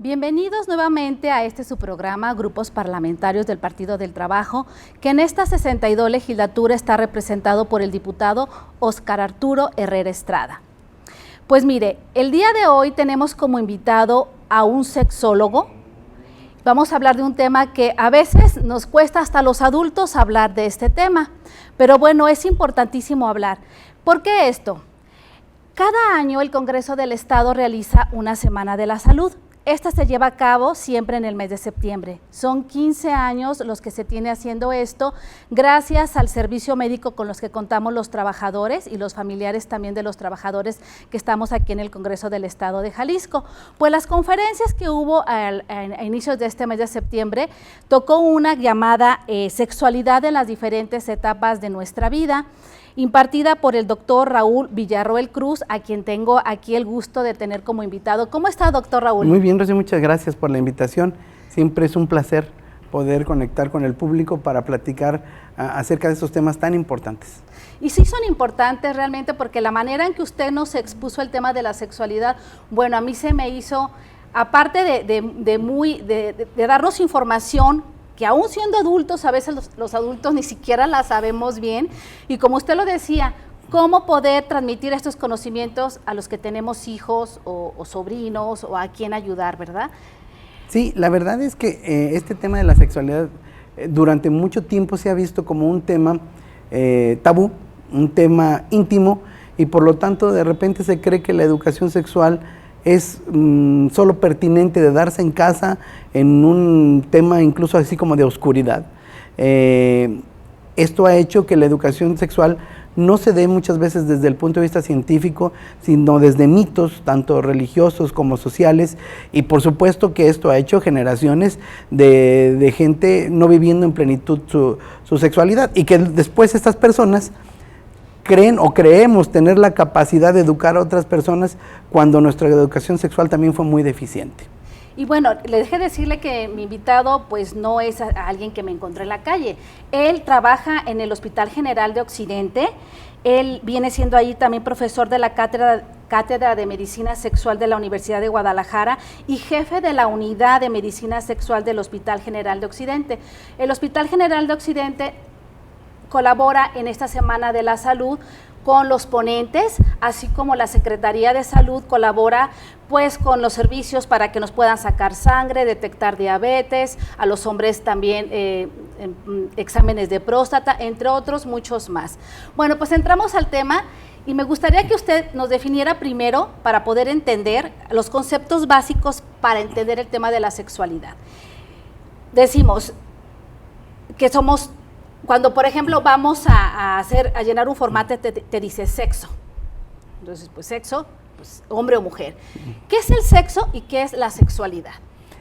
Bienvenidos nuevamente a este su programa, Grupos Parlamentarios del Partido del Trabajo, que en esta 62 legislatura está representado por el diputado Óscar Arturo Herrera Estrada. Pues mire, el día de hoy tenemos como invitado a un sexólogo. Vamos a hablar de un tema que a veces nos cuesta hasta a los adultos hablar de este tema, pero bueno, es importantísimo hablar. ¿Por qué esto? Cada año el Congreso del Estado realiza una Semana de la Salud. Esta se lleva a cabo siempre en el mes de septiembre. Son 15 años los que se tiene haciendo esto, gracias al servicio médico con los que contamos los trabajadores y los familiares también de los trabajadores que estamos aquí en el Congreso del Estado de Jalisco. Pues las conferencias que hubo a inicios de este mes de septiembre, tocó una llamada Sexualidad en las diferentes etapas de nuestra vida, impartida por el doctor Raúl Villarroel Cruz, a quien tengo aquí el gusto de tener como invitado. ¿Cómo está, doctor Raúl? Muy bien, Rocío, muchas gracias por la invitación. Siempre es un placer poder conectar con el público para platicar acerca de estos temas tan importantes. Y sí son importantes realmente, porque la manera en que usted nos expuso el tema de la sexualidad, bueno, a mí se me hizo, aparte de darnos información, que aún siendo adultos, a veces los adultos ni siquiera la sabemos bien, y como usted lo decía, cómo poder transmitir estos conocimientos a los que tenemos hijos o sobrinos o a quién ayudar, ¿verdad? Sí, la verdad es que este tema de la sexualidad durante mucho tiempo se ha visto como un tema tabú, un tema íntimo, y por lo tanto de repente se cree que la educación sexual es solo pertinente de darse en casa, en un tema incluso así como de oscuridad. Esto ha hecho que la educación sexual no se dé muchas veces desde el punto de vista científico, sino desde mitos, tanto religiosos como sociales, y por supuesto que esto ha hecho generaciones de gente no viviendo en plenitud su sexualidad, y que después estas personas creen o creemos tener la capacidad de educar a otras personas cuando nuestra educación sexual también fue muy deficiente. Y bueno, le dejé decirle que mi invitado pues no es alguien que me encontré en la calle. Él trabaja en el Hospital General de Occidente. Él viene siendo ahí también profesor de la Cátedra de Medicina Sexual de la Universidad de Guadalajara y jefe de la Unidad de Medicina Sexual del Hospital General de Occidente. El Hospital General de Occidente colabora en esta Semana de la Salud con los ponentes, así como la Secretaría de Salud colabora pues con los servicios para que nos puedan sacar sangre, detectar diabetes, a los hombres también exámenes de próstata, entre otros muchos más. Bueno, pues entramos al tema y me gustaría que usted nos definiera primero, para poder entender los conceptos básicos para entender el tema de la sexualidad. Decimos que somos, cuando por ejemplo vamos a llenar un formato, te dice sexo. Entonces, pues sexo, pues hombre o mujer. ¿Qué es el sexo y qué es la sexualidad?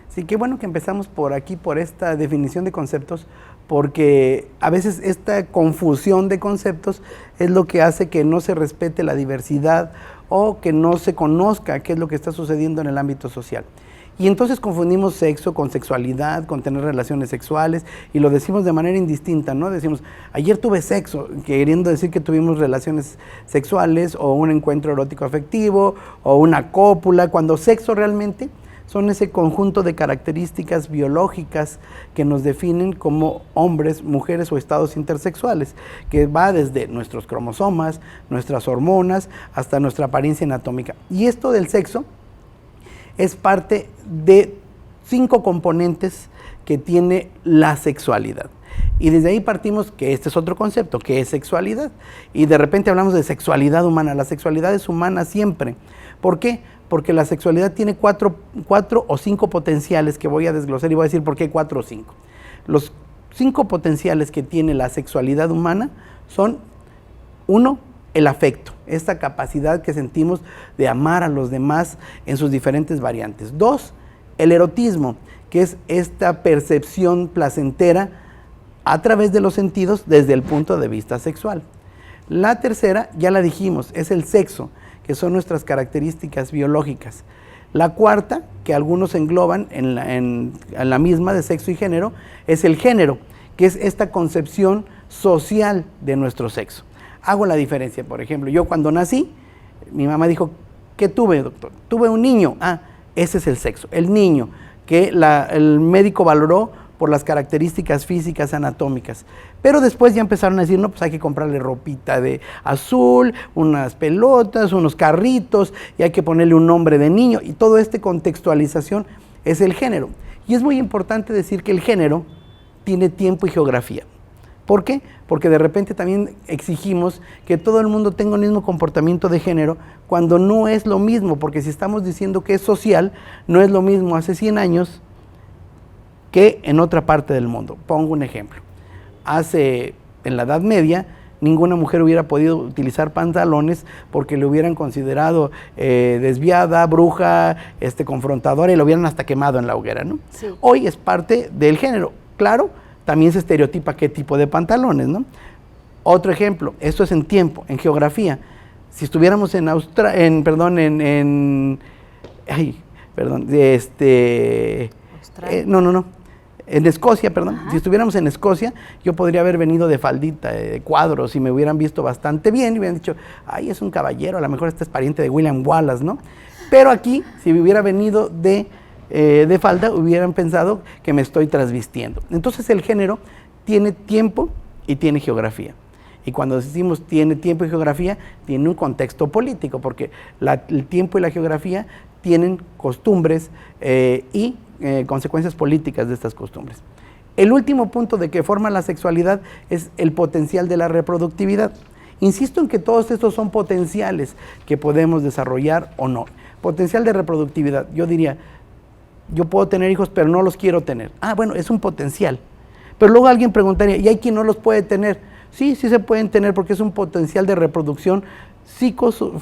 Sí, qué bueno que empezamos por aquí, por esta definición de conceptos, porque a veces esta confusión de conceptos es lo que hace que no se respete la diversidad o que no se conozca qué es lo que está sucediendo en el ámbito social. Y entonces confundimos sexo con sexualidad, con tener relaciones sexuales, y lo decimos de manera indistinta, ¿no? Decimos, ayer tuve sexo, queriendo decir que tuvimos relaciones sexuales, o un encuentro erótico afectivo, o una cópula, cuando sexo realmente son ese conjunto de características biológicas que nos definen como hombres, mujeres o estados intersexuales, que va desde nuestros cromosomas, nuestras hormonas, hasta nuestra apariencia anatómica. Y esto del sexo es parte de 5 componentes que tiene la sexualidad. Y desde ahí partimos que este es otro concepto, que es sexualidad. Y de repente hablamos de sexualidad humana. La sexualidad es humana siempre. ¿Por qué? Porque la sexualidad tiene 4 o 5 potenciales que voy a desglosar y voy a decir por qué 4 o 5. Los 5 potenciales que tiene la sexualidad humana son: 1, el afecto, esta capacidad que sentimos de amar a los demás en sus diferentes variantes. 2, el erotismo, que es esta percepción placentera a través de los sentidos desde el punto de vista sexual. La tercera, ya la dijimos, es el sexo, que son nuestras características biológicas. La cuarta, que algunos engloban en la misma de sexo y género, es el género, que es esta concepción social de nuestro sexo. Hago la diferencia, por ejemplo, yo cuando nací, mi mamá dijo, ¿qué tuve, doctor? Tuve un niño. ese es el sexo. El niño, que el médico valoró por las características físicas anatómicas. Pero después ya empezaron a decir, no, pues hay que comprarle ropita de azul, unas pelotas, unos carritos, y hay que ponerle un nombre de niño, y todo contextualización es el género. Y es muy importante decir que el género tiene tiempo y geografía. ¿Por qué? Porque de repente también exigimos que todo el mundo tenga el mismo comportamiento de género, cuando no es lo mismo, porque si estamos diciendo que es social, no es lo mismo hace 100 años que en otra parte del mundo. Pongo un ejemplo. En la Edad Media, ninguna mujer hubiera podido utilizar pantalones porque le hubieran considerado desviada, bruja, confrontadora, y lo hubieran hasta quemado en la hoguera, ¿no? Sí. Hoy es parte del género. Claro, también se estereotipa qué tipo de pantalones, ¿no? Otro ejemplo, esto es en tiempo, en geografía. Si estuviéramos en en Escocia, perdón. Ajá. Si estuviéramos en Escocia, yo podría haber venido de faldita, de cuadros, y me hubieran visto bastante bien, y hubieran dicho, ay, es un caballero, a lo mejor este es pariente de William Wallace, ¿no? Pero aquí, si hubiera venido de falda, hubieran pensado que me estoy trasvistiendo. Entonces el género tiene tiempo y tiene geografía. Y cuando decimos tiene tiempo y geografía, tiene un contexto político, porque el tiempo y la geografía tienen costumbres y consecuencias políticas de estas costumbres. El último punto de que forma la sexualidad es el potencial de la reproductividad. Insisto en que todos estos son potenciales que podemos desarrollar o no. Potencial de reproductividad, yo diría, yo puedo tener hijos, pero no los quiero tener. Ah, bueno, es un potencial. Pero luego alguien preguntaría, ¿y hay quien no los puede tener? Sí, sí se pueden tener, porque es un potencial de reproducción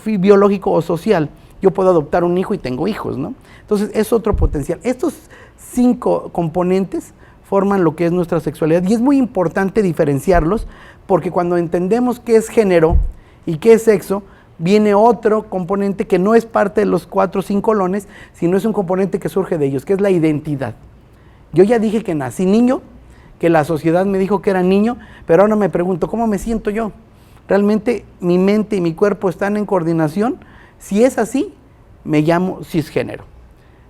biológico o social. Yo puedo adoptar un hijo y tengo hijos, ¿no? Entonces es otro potencial. Estos 5 componentes forman lo que es nuestra sexualidad, y es muy importante diferenciarlos, porque cuando entendemos qué es género y qué es sexo, viene otro componente que no es parte de los 4 o 5 colones, sino es un componente que surge de ellos, que es la identidad. Yo ya dije que nací niño, que la sociedad me dijo que era niño, pero ahora me pregunto, ¿cómo me siento yo? ¿Realmente mi mente y mi cuerpo están en coordinación? Si es así, me llamo cisgénero.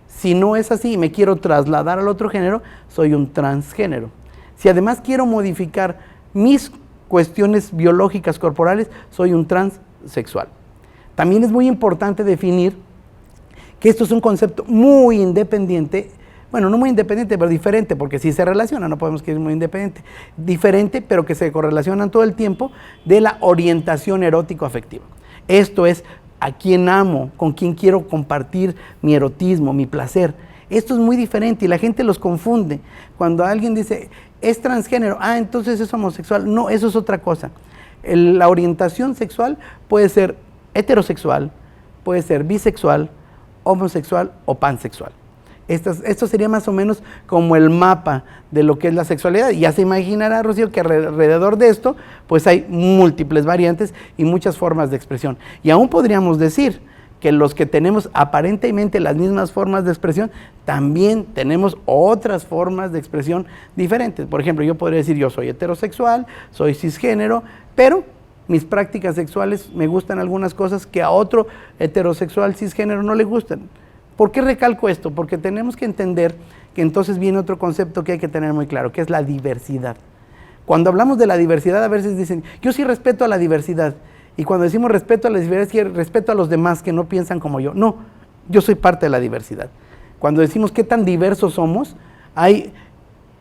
Si no es así y me quiero trasladar al otro género, soy un transgénero. Si además quiero modificar mis cuestiones biológicas corporales, soy un transexual. También es muy importante definir que esto es un concepto muy independiente, bueno, no muy independiente, pero diferente, porque sí se relaciona, no podemos decir muy independiente, diferente, pero que se correlacionan todo el tiempo, de la orientación erótico-afectiva. Esto es, a quién amo, con quién quiero compartir mi erotismo, mi placer. Esto es muy diferente y la gente los confunde. Cuando alguien dice, es transgénero, entonces es homosexual. No, eso es otra cosa. La orientación sexual puede ser heterosexual, puede ser bisexual, homosexual o pansexual. Esto sería más o menos como el mapa de lo que es la sexualidad. Y ya se imaginará, Rocío, que alrededor de esto pues hay múltiples variantes y muchas formas de expresión. Y aún podríamos decir que los que tenemos aparentemente las mismas formas de expresión, también tenemos otras formas de expresión diferentes. Por ejemplo, yo podría decir, yo soy heterosexual, soy cisgénero, pero mis prácticas sexuales me gustan algunas cosas que a otro heterosexual cisgénero no le gustan. ¿Por qué recalco esto? Porque tenemos que entender que entonces viene otro concepto que hay que tener muy claro, que es la diversidad. Cuando hablamos de la diversidad, a veces dicen, yo sí respeto a la diversidad. Y cuando decimos respeto a la diversidad, respeto a los demás que no piensan como yo. No, yo soy parte de la diversidad. Cuando decimos qué tan diversos somos, hay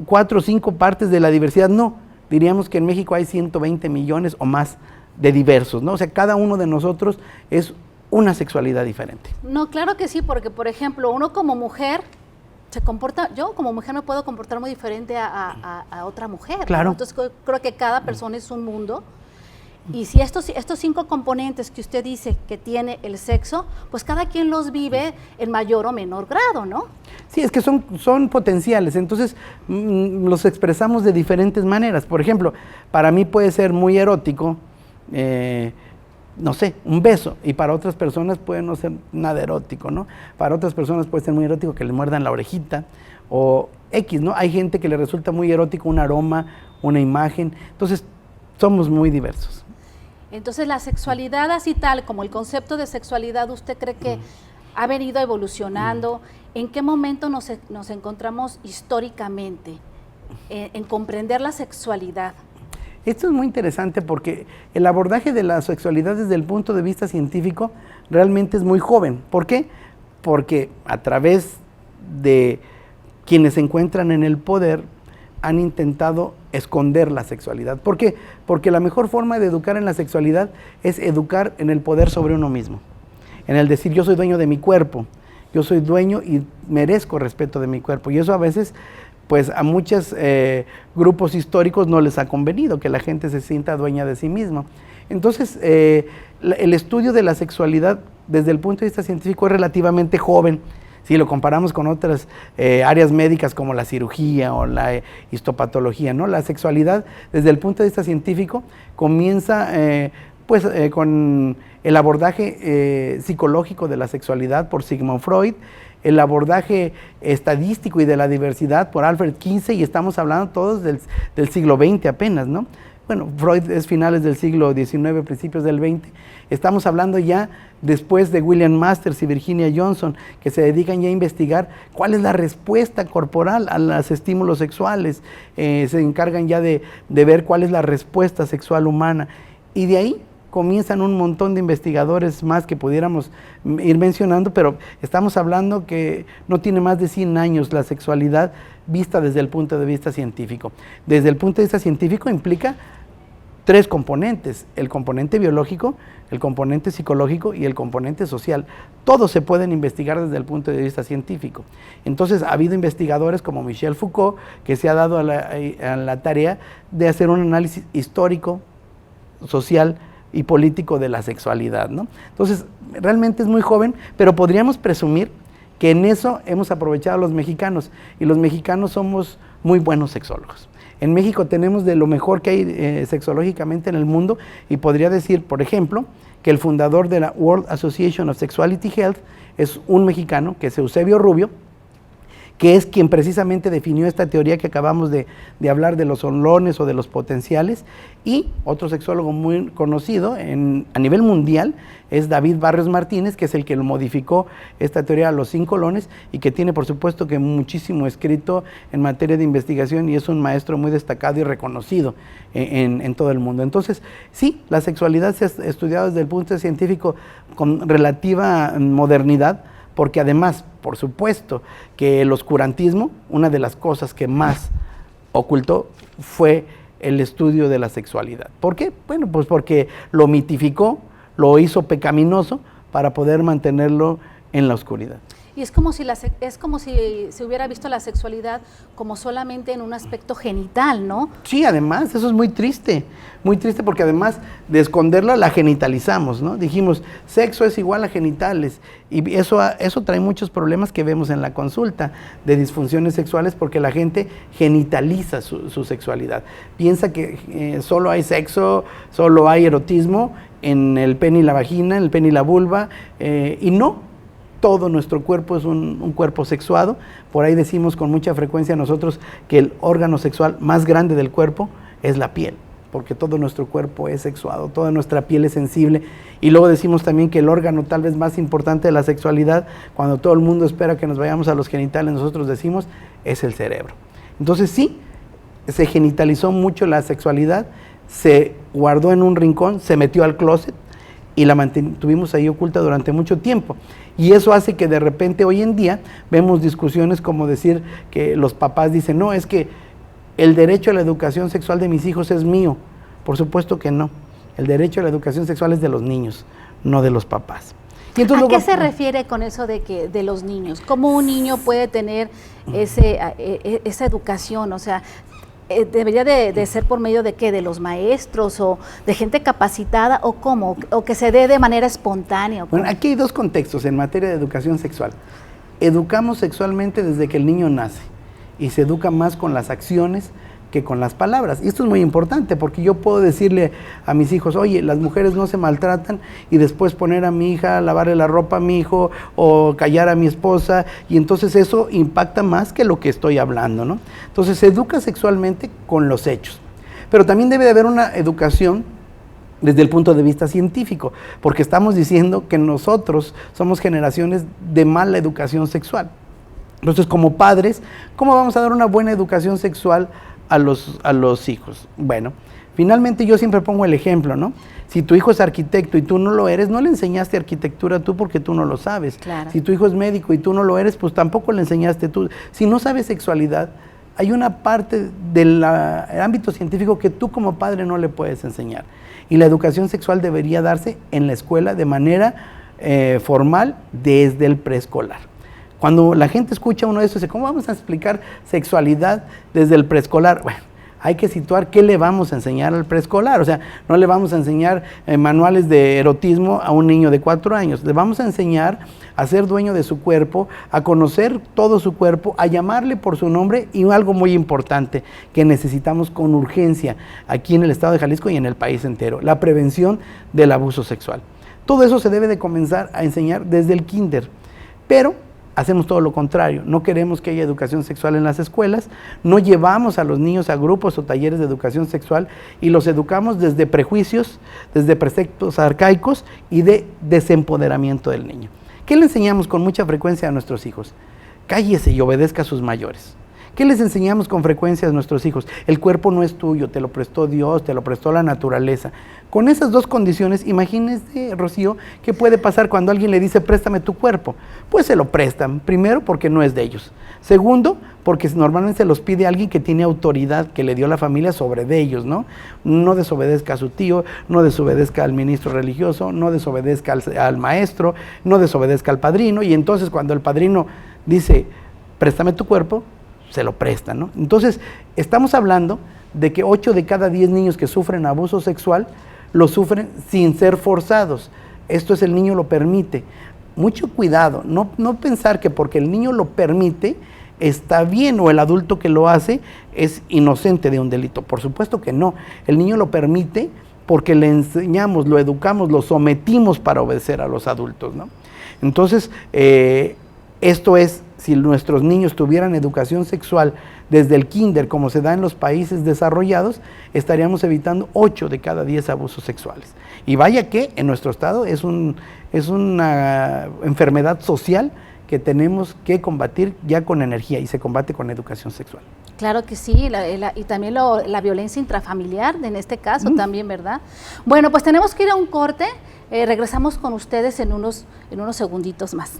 4 o 5 partes de la diversidad. No, diríamos que en México hay 120 millones o más de diversos, ¿no? O sea, cada uno de nosotros es una sexualidad diferente. No, claro que sí, porque por ejemplo, uno como mujer se comporta, yo como mujer me puedo comportar muy diferente a otra mujer. Claro. ¿No? Entonces creo que cada persona es un mundo. Y si estos 5 componentes que usted dice que tiene el sexo, pues cada quien los vive en mayor o menor grado, ¿no? Sí, es que son potenciales, entonces los expresamos de diferentes maneras. Por ejemplo, para mí puede ser muy erótico, no sé, un beso, y para otras personas puede no ser nada erótico, ¿no? Para otras personas puede ser muy erótico que le muerdan la orejita, o X, ¿no? Hay gente que le resulta muy erótico un aroma, una imagen, entonces somos muy diversos. Entonces la sexualidad así tal, como el concepto de sexualidad, ¿usted cree que ha venido evolucionando. ¿En qué momento nos encontramos históricamente en comprender la sexualidad? Esto es muy interesante porque el abordaje de la sexualidad desde el punto de vista científico realmente es muy joven. ¿Por qué? Porque a través de quienes se encuentran en el poder han intentado esconder la sexualidad. ¿Por qué? Porque la mejor forma de educar en la sexualidad es educar en el poder sobre uno mismo, en el decir yo soy dueño de mi cuerpo, yo soy dueño y merezco respeto de mi cuerpo. Y eso a veces, pues a muchos grupos históricos no les ha convenido que la gente se sienta dueña de sí misma. Entonces, el estudio de la sexualidad desde el punto de vista científico es relativamente joven. Si lo comparamos con otras áreas médicas como la cirugía o la histopatología, ¿no? La sexualidad, desde el punto de vista científico, comienza con el abordaje psicológico de la sexualidad por Sigmund Freud, el abordaje estadístico y de la diversidad por Alfred Kinsey, y estamos hablando todos del siglo XX apenas, ¿no? Bueno, Freud es finales del siglo XIX, principios del XX. Estamos hablando ya después de William Masters y Virginia Johnson, que se dedican ya a investigar cuál es la respuesta corporal a los estímulos sexuales. Se encargan ya de ver cuál es la respuesta sexual humana. Y de ahí comienzan un montón de investigadores más que pudiéramos ir mencionando, pero estamos hablando que no tiene más de 100 años la sexualidad vista desde el punto de vista científico. Desde el punto de vista científico implica 3 componentes: el componente biológico, el componente psicológico y el componente social. Todos se pueden investigar desde el punto de vista científico. Entonces ha habido investigadores como Michel Foucault, que se ha dado a la tarea de hacer un análisis histórico, social y político de la sexualidad, ¿no? Entonces realmente es muy joven, pero podríamos presumir que en eso hemos aprovechado a los mexicanos, y los mexicanos somos muy buenos sexólogos. En México tenemos de lo mejor que hay sexológicamente en el mundo, y podría decir, por ejemplo, que el fundador de la World Association of Sexuality Health es un mexicano, que es Eusebio Rubio, que es quien precisamente definió esta teoría que acabamos de hablar de los solones o de los potenciales. Y otro sexólogo muy conocido a nivel mundial es David Barrios Martínez, que es el que lo modificó esta teoría a los 5 lones, y que tiene por supuesto que muchísimo escrito en materia de investigación, y es un maestro muy destacado y reconocido en todo el mundo. Entonces, sí, la sexualidad se ha estudiado desde el punto de vista científico con relativa modernidad, porque además, por supuesto, que el oscurantismo, una de las cosas que más ocultó fue el estudio de la sexualidad. ¿Por qué? Bueno, pues porque lo mitificó, lo hizo pecaminoso para poder mantenerlo en la oscuridad. Y es como si se hubiera visto la sexualidad como solamente en un aspecto genital, ¿no? Sí, además, eso es muy triste porque además de esconderla la genitalizamos, ¿no? Dijimos, sexo es igual a genitales, y eso trae muchos problemas que vemos en la consulta de disfunciones sexuales, porque la gente genitaliza su sexualidad. Piensa que solo hay sexo, solo hay erotismo en el pene y la vagina, en el pene y la vulva, y no. Todo nuestro cuerpo es un cuerpo sexuado. Por ahí decimos con mucha frecuencia nosotros que el órgano sexual más grande del cuerpo es la piel, porque todo nuestro cuerpo es sexuado, toda nuestra piel es sensible. Y luego decimos también que el órgano tal vez más importante de la sexualidad, cuando todo el mundo espera que nos vayamos a los genitales, nosotros decimos, es el cerebro. Entonces sí, se genitalizó mucho la sexualidad, se guardó en un rincón, se metió al closet, y la mantuvimos ahí oculta durante mucho tiempo. Y eso hace que de repente hoy en día vemos discusiones como decir que los papás dicen, no, es que el derecho a la educación sexual de mis hijos es mío. Por supuesto que no. El derecho a la educación sexual es de los niños, no de los papás. Y entonces, ¿a qué se refiere con eso de los niños? ¿Cómo un niño puede tener esa educación? O sea, ¿debería de ser por medio de qué? ¿De los maestros o de gente capacitada o cómo? ¿O que se dé de manera espontánea? Bueno, aquí hay 2 contextos en materia de educación sexual. Educamos sexualmente desde que el niño nace, y se educa más con las acciones que con las palabras. Y esto es muy importante, porque yo puedo decirle a mis hijos, oye, las mujeres no se maltratan, y después poner a mi hija a lavarle la ropa a mi hijo o callar a mi esposa, y entonces eso impacta más que lo que estoy hablando, ¿no? Entonces se educa sexualmente con los hechos, pero también debe de haber una educación desde el punto de vista científico, porque estamos diciendo que nosotros somos generaciones de mala educación sexual. Entonces, como padres, ¿cómo vamos a dar una buena educación sexual a los hijos? Bueno, finalmente yo siempre pongo el ejemplo, ¿no? Si tu hijo es arquitecto y tú no lo eres, no le enseñaste arquitectura tú porque tú no lo sabes. Claro. Si tu hijo es médico y tú no lo eres, pues tampoco le enseñaste tú. Si no sabes sexualidad, hay una parte del ámbito científico que tú como padre no le puedes enseñar. Y la educación sexual debería darse en la escuela de manera formal desde el preescolar. Cuando la gente escucha uno de estos, dice, ¿cómo vamos a explicar sexualidad desde el preescolar? Bueno, hay que situar qué le vamos a enseñar al preescolar. O sea, no le vamos a enseñar manuales de erotismo a un niño de 4 años. Le vamos a enseñar a ser dueño de su cuerpo, a conocer todo su cuerpo, a llamarle por su nombre y algo muy importante que necesitamos con urgencia aquí en el estado de Jalisco y en el país entero, la prevención del abuso sexual. Todo eso se debe de comenzar a enseñar desde el kinder, pero hacemos todo lo contrario, no queremos que haya educación sexual en las escuelas, no llevamos a los niños a grupos o talleres de educación sexual y los educamos desde prejuicios, desde preceptos arcaicos y de desempoderamiento del niño. ¿Qué le enseñamos con mucha frecuencia a nuestros hijos? Cállese y obedezca a sus mayores. ¿Qué les enseñamos con frecuencia a nuestros hijos? El cuerpo no es tuyo, te lo prestó Dios, te lo prestó la naturaleza. Con esas dos condiciones, imagínese, Rocío, ¿qué puede pasar cuando alguien le dice, préstame tu cuerpo? Pues se lo prestan, primero porque no es de ellos. Segundo, porque normalmente se los pide alguien que tiene autoridad, que le dio la familia sobre de ellos, ¿no? No desobedezca a su tío, no desobedezca al ministro religioso, no desobedezca al maestro, no desobedezca al padrino, y entonces cuando el padrino dice, préstame tu cuerpo, se lo prestan, ¿no? Entonces, estamos hablando de que 8 de cada 10 niños que sufren abuso sexual lo sufren sin ser forzados. Esto es, el niño lo permite. Mucho cuidado, no pensar que porque el niño lo permite está bien o el adulto que lo hace es inocente de un delito. Por supuesto que no. El niño lo permite porque le enseñamos, lo educamos, lo sometimos para obedecer a los adultos, ¿no? Entonces, esto es, si nuestros niños tuvieran educación sexual desde el kinder, como se da en los países desarrollados, estaríamos evitando 8 de cada 10 abusos sexuales. Y vaya que en nuestro estado es una enfermedad social que tenemos que combatir ya con energía, y se combate con educación sexual. Claro que sí, y también la violencia intrafamiliar, en este caso también, ¿verdad? Bueno, pues tenemos que ir a un corte, regresamos con ustedes en unos segunditos más.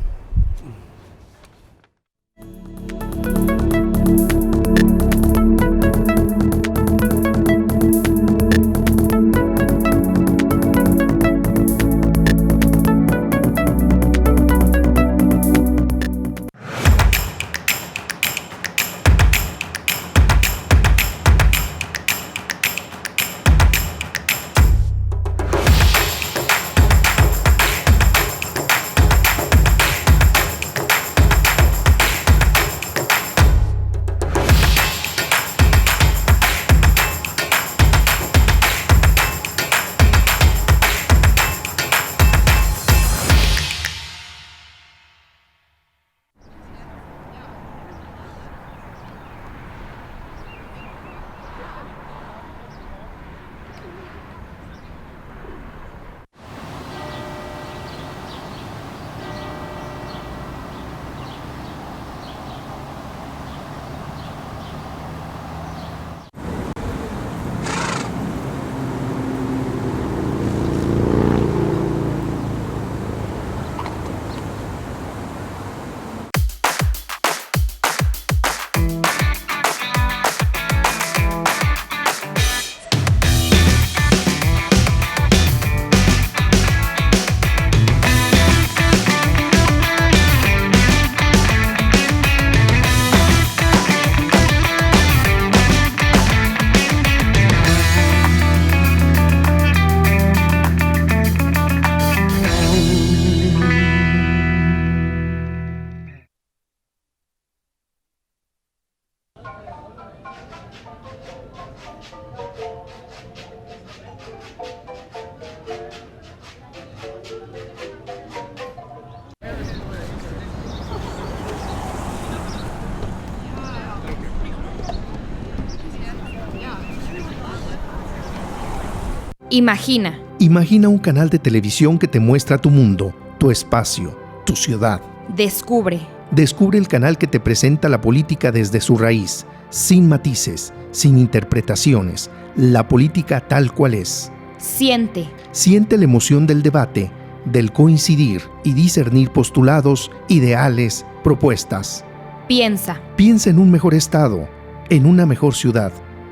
Imagina, Imagina un canal de televisión que te muestra tu mundo, tu espacio, tu ciudad. Descubre. Descubre el canal que te presenta la política desde su raíz, sin matices, sin interpretaciones, la política tal cual es. Siente. Siente la emoción del debate, del coincidir y discernir postulados, ideales, propuestas. Piensa. Piensa en un mejor estado, en una mejor ciudad,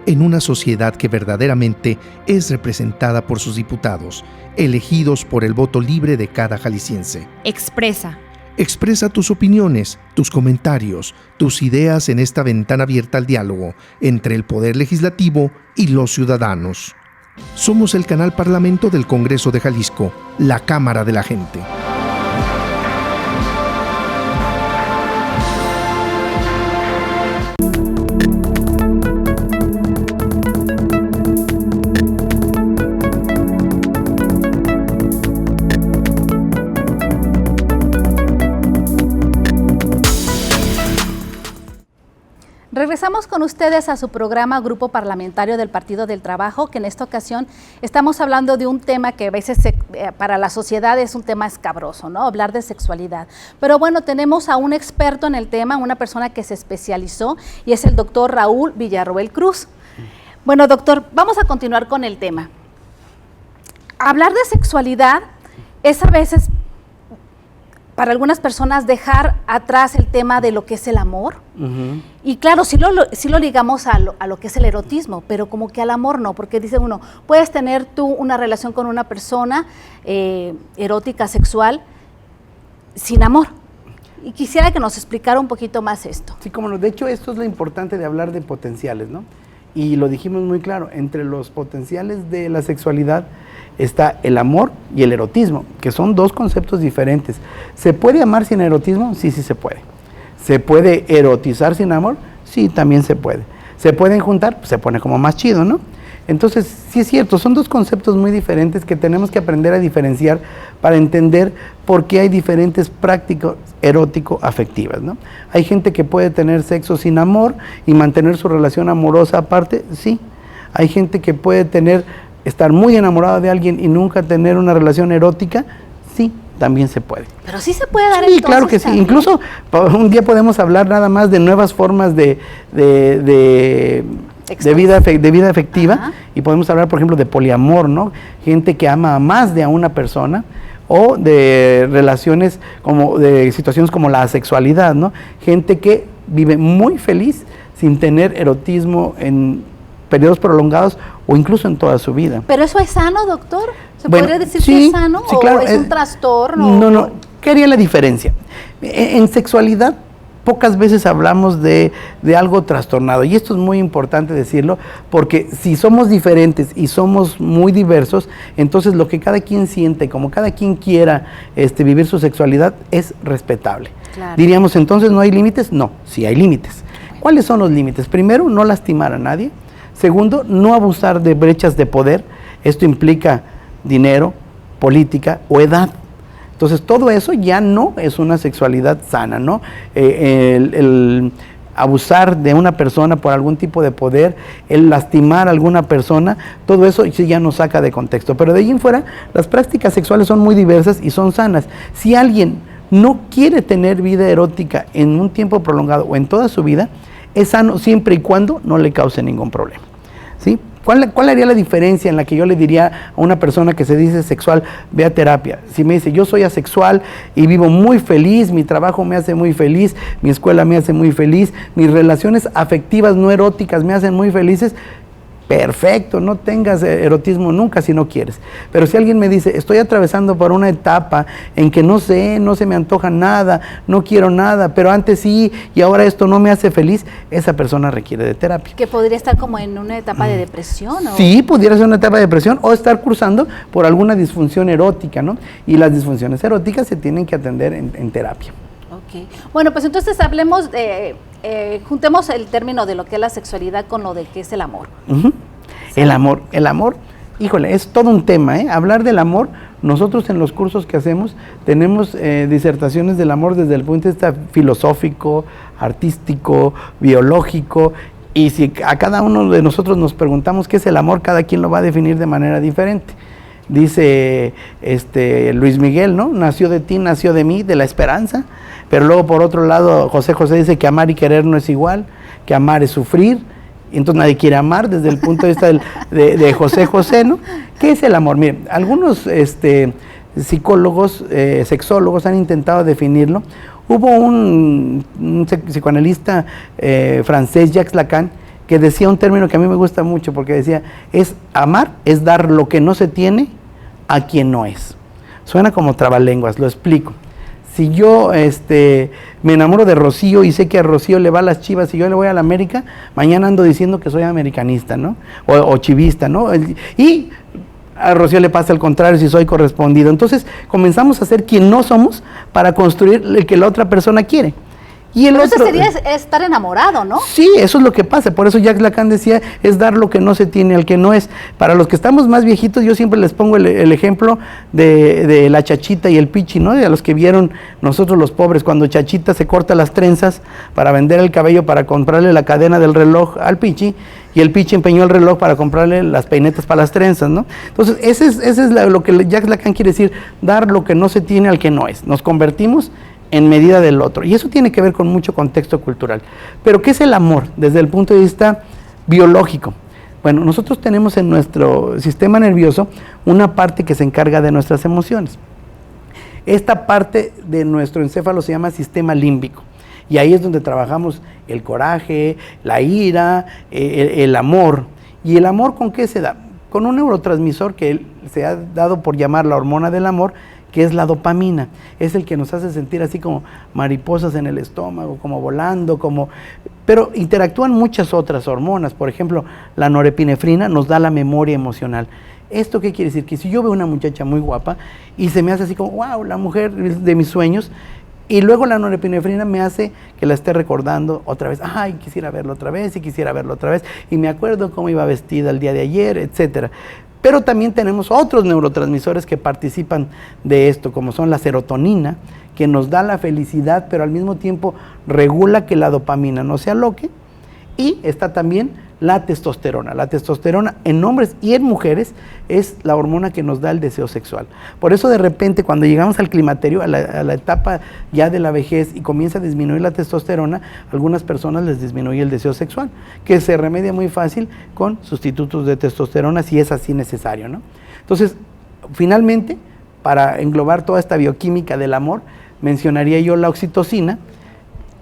en una sociedad que verdaderamente es representada por sus diputados, elegidos por el voto libre de cada jalisciense. Expresa. Expresa tus opiniones, tus comentarios, tus ideas en esta ventana abierta al diálogo entre el Poder Legislativo y los ciudadanos. Somos el canal Parlamento del Congreso de Jalisco, la Cámara de la Gente. Regresamos con ustedes a su programa Grupo Parlamentario del Partido del Trabajo, que en esta ocasión estamos hablando de un tema que a veces para la sociedad es un tema escabroso, ¿no? Hablar de sexualidad. Pero bueno, tenemos a un experto en el tema, una persona que se especializó, y es el doctor Raúl Villarroel Cruz. Bueno, doctor, vamos a continuar con el tema. Hablar de sexualidad es a veces, para algunas personas, dejar atrás el tema de lo que es el amor. Y claro, sí lo ligamos a lo que es el erotismo, pero como que al amor no, porque dice uno, puedes tener tú una relación con una persona erótica, sexual, sin amor. Y quisiera que nos explicara un poquito más esto. Sí, cómo no. De hecho, esto es lo importante de hablar de potenciales, ¿no? Y lo dijimos muy claro, entre los potenciales de la sexualidad está el amor y el erotismo, que son dos conceptos diferentes. ¿Se puede amar sin erotismo? Sí, sí se puede. ¿Se puede erotizar sin amor? Sí, también se puede. ¿Se pueden juntar? Pues se pone como más chido, ¿no? Entonces, sí es cierto, son dos conceptos muy diferentes que tenemos que aprender a diferenciar para entender por qué hay diferentes prácticas erótico-afectivas, ¿no? Hay gente que puede tener sexo sin amor y mantener su relación amorosa aparte, sí. Hay gente que puede estar muy enamorado de alguien y nunca tener una relación erótica, sí, también se puede. Pero sí se puede dar sí, entonces. Claro que sí. También. Incluso un día podemos hablar nada más de nuevas formas de vida afectiva. Ajá. Y podemos hablar, por ejemplo, de poliamor, ¿no? Gente que ama a más de a una persona, o de relaciones de situaciones como la asexualidad, ¿no? Gente que vive muy feliz sin tener erotismo en periodos prolongados o incluso en toda su vida. ¿Pero eso es sano, doctor? ¿Se podría decir que es sano sí, claro, o es un trastorno? No. ¿Qué haría la diferencia? En sexualidad pocas veces hablamos de algo trastornado, y esto es muy importante decirlo, porque si somos diferentes y somos muy diversos, entonces lo que cada quien siente, como cada quien quiera vivir su sexualidad, es respetable. Claro. Diríamos, entonces, ¿no hay límites? No, sí hay límites. ¿Cuáles son los límites? Primero, no lastimar a nadie. Segundo, no abusar de brechas de poder. Esto implica dinero, política o edad. Entonces, todo eso ya no es una sexualidad sana, ¿no? El abusar de una persona por algún tipo de poder, el lastimar a alguna persona, todo eso sí ya nos saca de contexto. Pero de ahí en fuera, las prácticas sexuales son muy diversas y son sanas. Si alguien no quiere tener vida erótica en un tiempo prolongado o en toda su vida, es sano siempre y cuando no le cause ningún problema, ¿sí? ¿Cuál haría la diferencia en la que yo le diría a una persona que se dice sexual, ve a terapia? Si me dice, yo soy asexual y vivo muy feliz, mi trabajo me hace muy feliz, mi escuela me hace muy feliz, mis relaciones afectivas no eróticas me hacen muy felices, perfecto, no tengas erotismo nunca si no quieres. Pero si alguien me dice, estoy atravesando por una etapa en que no se me antoja nada, no quiero nada, pero antes sí, y ahora esto no me hace feliz, esa persona requiere de terapia. Que podría estar como en una etapa de depresión, ¿o? Sí, pudiera ser una etapa de depresión o estar cursando por alguna disfunción erótica, ¿no? Y las disfunciones eróticas se tienen que atender en terapia. Ok. Bueno, pues entonces hablemos juntemos el término de lo que es la sexualidad con lo de que es el amor. Uh-huh. ¿Sí? El amor, híjole, es todo un tema, ¿eh? Hablar del amor, nosotros en los cursos que hacemos tenemos disertaciones del amor desde el punto de vista filosófico, artístico, biológico, y si a cada uno de nosotros nos preguntamos qué es el amor, cada quien lo va a definir de manera diferente. dice Luis Miguel, ¿no? Nació de ti, nació de mí, de la esperanza. Pero luego por otro lado José José dice que amar y querer no es igual, que amar es sufrir. Y entonces nadie quiere amar desde el punto de vista de José José, ¿no? ¿Qué es el amor? Miren, algunos psicólogos, sexólogos han intentado definirlo. Hubo un psicoanalista francés, Jacques Lacan, que decía un término que a mí me gusta mucho, porque decía, amar es dar lo que no se tiene a quien no es. Suena como trabalenguas, lo explico. Si yo me enamoro de Rocío y sé que a Rocío le va a las Chivas y yo le voy a la América, mañana ando diciendo que soy americanista, ¿no? O chivista, ¿no? Y a Rocío le pasa al contrario si soy correspondido. Entonces comenzamos a ser quien no somos para construir el que la otra persona quiere. Y el otro, eso sería estar enamorado, ¿no? Sí, eso es lo que pasa. Por eso Jacques Lacan decía, es dar lo que no se tiene al que no es. Para los que estamos más viejitos, yo siempre les pongo el ejemplo de la Chachita y el Pichi, ¿no? De los que vieron nosotros los pobres, cuando Chachita se corta las trenzas para vender el cabello, para comprarle la cadena del reloj al Pichi, y el Pichi empeñó el reloj para comprarle las peinetas para las trenzas, ¿no? Entonces, ese es lo que Jacques Lacan quiere decir, dar lo que no se tiene al que no es. Nos convertimos en medida del otro. Y eso tiene que ver con mucho contexto cultural. Pero, ¿qué es el amor desde el punto de vista biológico? Bueno, nosotros tenemos en nuestro sistema nervioso una parte que se encarga de nuestras emociones. Esta parte de nuestro encéfalo se llama sistema límbico. Y ahí es donde trabajamos el coraje, la ira, el amor. ¿Y el amor con qué se da? Con un neurotransmisor que se ha dado por llamar la hormona del amor, que es la dopamina. Es el que nos hace sentir así como mariposas en el estómago, como volando, pero interactúan muchas otras hormonas. Por ejemplo, la norepinefrina nos da la memoria emocional. ¿Esto qué quiere decir? Que si yo veo una muchacha muy guapa y se me hace así como, wow, la mujer de mis sueños, y luego la norepinefrina me hace que la esté recordando otra vez. Ay, quisiera verlo otra vez y quisiera verlo otra vez. Y me acuerdo cómo iba vestida el día de ayer, etcétera. Pero también tenemos otros neurotransmisores que participan de esto, como son la serotonina, que nos da la felicidad, pero al mismo tiempo regula que la dopamina no se aloque. Y está también la testosterona. La testosterona en hombres y en mujeres es la hormona que nos da el deseo sexual. Por eso de repente cuando llegamos al climaterio, a la etapa ya de la vejez y comienza a disminuir la testosterona, a algunas personas les disminuye el deseo sexual, que se remedia muy fácil con sustitutos de testosterona si es así necesario, ¿no? Entonces, finalmente, para englobar toda esta bioquímica del amor, mencionaría yo la oxitocina,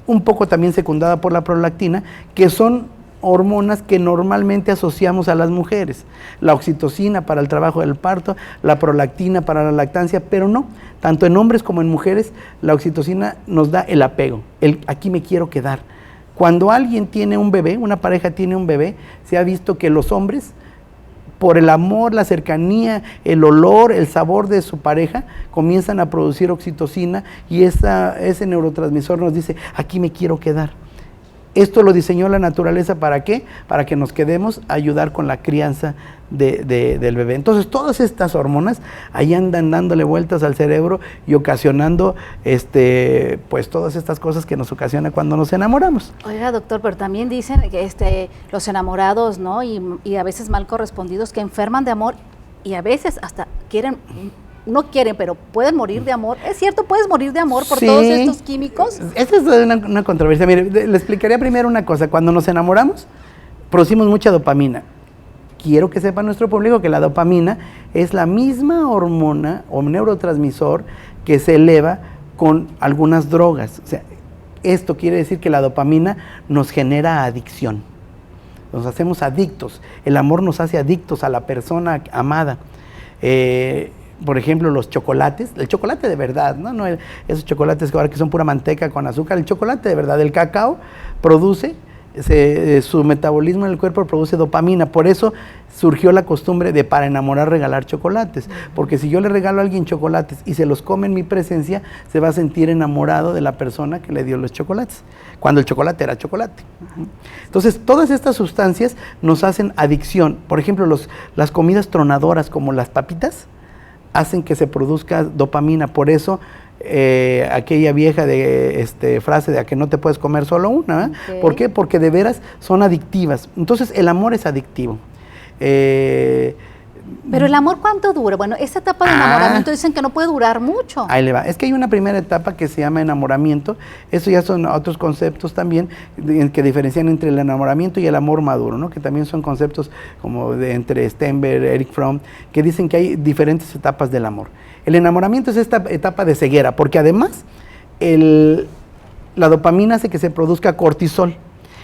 un poco también secundada por la prolactina, que son hormonas que normalmente asociamos a las mujeres. La oxitocina para el trabajo del parto, la prolactina para la lactancia, pero no, tanto en hombres como en mujeres, la oxitocina nos da el apego, el aquí me quiero quedar. Cuando alguien tiene un bebé, una pareja tiene un bebé, se ha visto que los hombres, por el amor, la cercanía, el olor, el sabor de su pareja, comienzan a producir oxitocina y ese neurotransmisor nos dice, aquí me quiero quedar. Esto lo diseñó la naturaleza, ¿para qué? Para que nos quedemos a ayudar con la crianza del bebé. Entonces, todas estas hormonas ahí andan dándole vueltas al cerebro y ocasionando, pues, todas estas cosas que nos ocasiona cuando nos enamoramos. Oiga, doctor, pero también dicen que los enamorados, ¿no? Y a veces mal correspondidos que enferman de amor y a veces hasta no quieren, pero pueden morir de amor. ¿Es cierto? ¿Puedes morir de amor por todos estos químicos? Esta es una controversia. Mire, le explicaría primero una cosa. Cuando nos enamoramos, producimos mucha dopamina. Quiero que sepa nuestro público que la dopamina es la misma hormona o neurotransmisor que se eleva con algunas drogas. O sea, esto quiere decir que la dopamina nos genera adicción. Nos hacemos adictos. El amor nos hace adictos a la persona amada. Por ejemplo, los chocolates, el chocolate de verdad, ¿no? Esos chocolates que ahora que son pura manteca con azúcar, el chocolate de verdad, el cacao produce, su metabolismo en el cuerpo produce dopamina, por eso surgió la costumbre de para enamorar regalar chocolates, porque si yo le regalo a alguien chocolates y se los come en mi presencia, se va a sentir enamorado de la persona que le dio los chocolates, cuando el chocolate era chocolate. Entonces, todas estas sustancias nos hacen adicción. Por ejemplo, las comidas tronadoras como las papitas, hacen que se produzca dopamina, por eso aquella vieja frase de a que no te puedes comer solo una, okay. ¿Por qué? Porque de veras son adictivas. Entonces el amor es adictivo. Pero el amor, ¿cuánto dura? Bueno, esta etapa de enamoramiento dicen que no puede durar mucho. Ahí le va. Es que hay una primera etapa que se llama enamoramiento. Eso ya son otros conceptos también que diferencian entre el enamoramiento y el amor maduro, ¿no? Que también son conceptos como entre Stenberg, Eric Fromm, que dicen que hay diferentes etapas del amor. El enamoramiento es esta etapa de ceguera, porque además la dopamina hace que se produzca cortisol.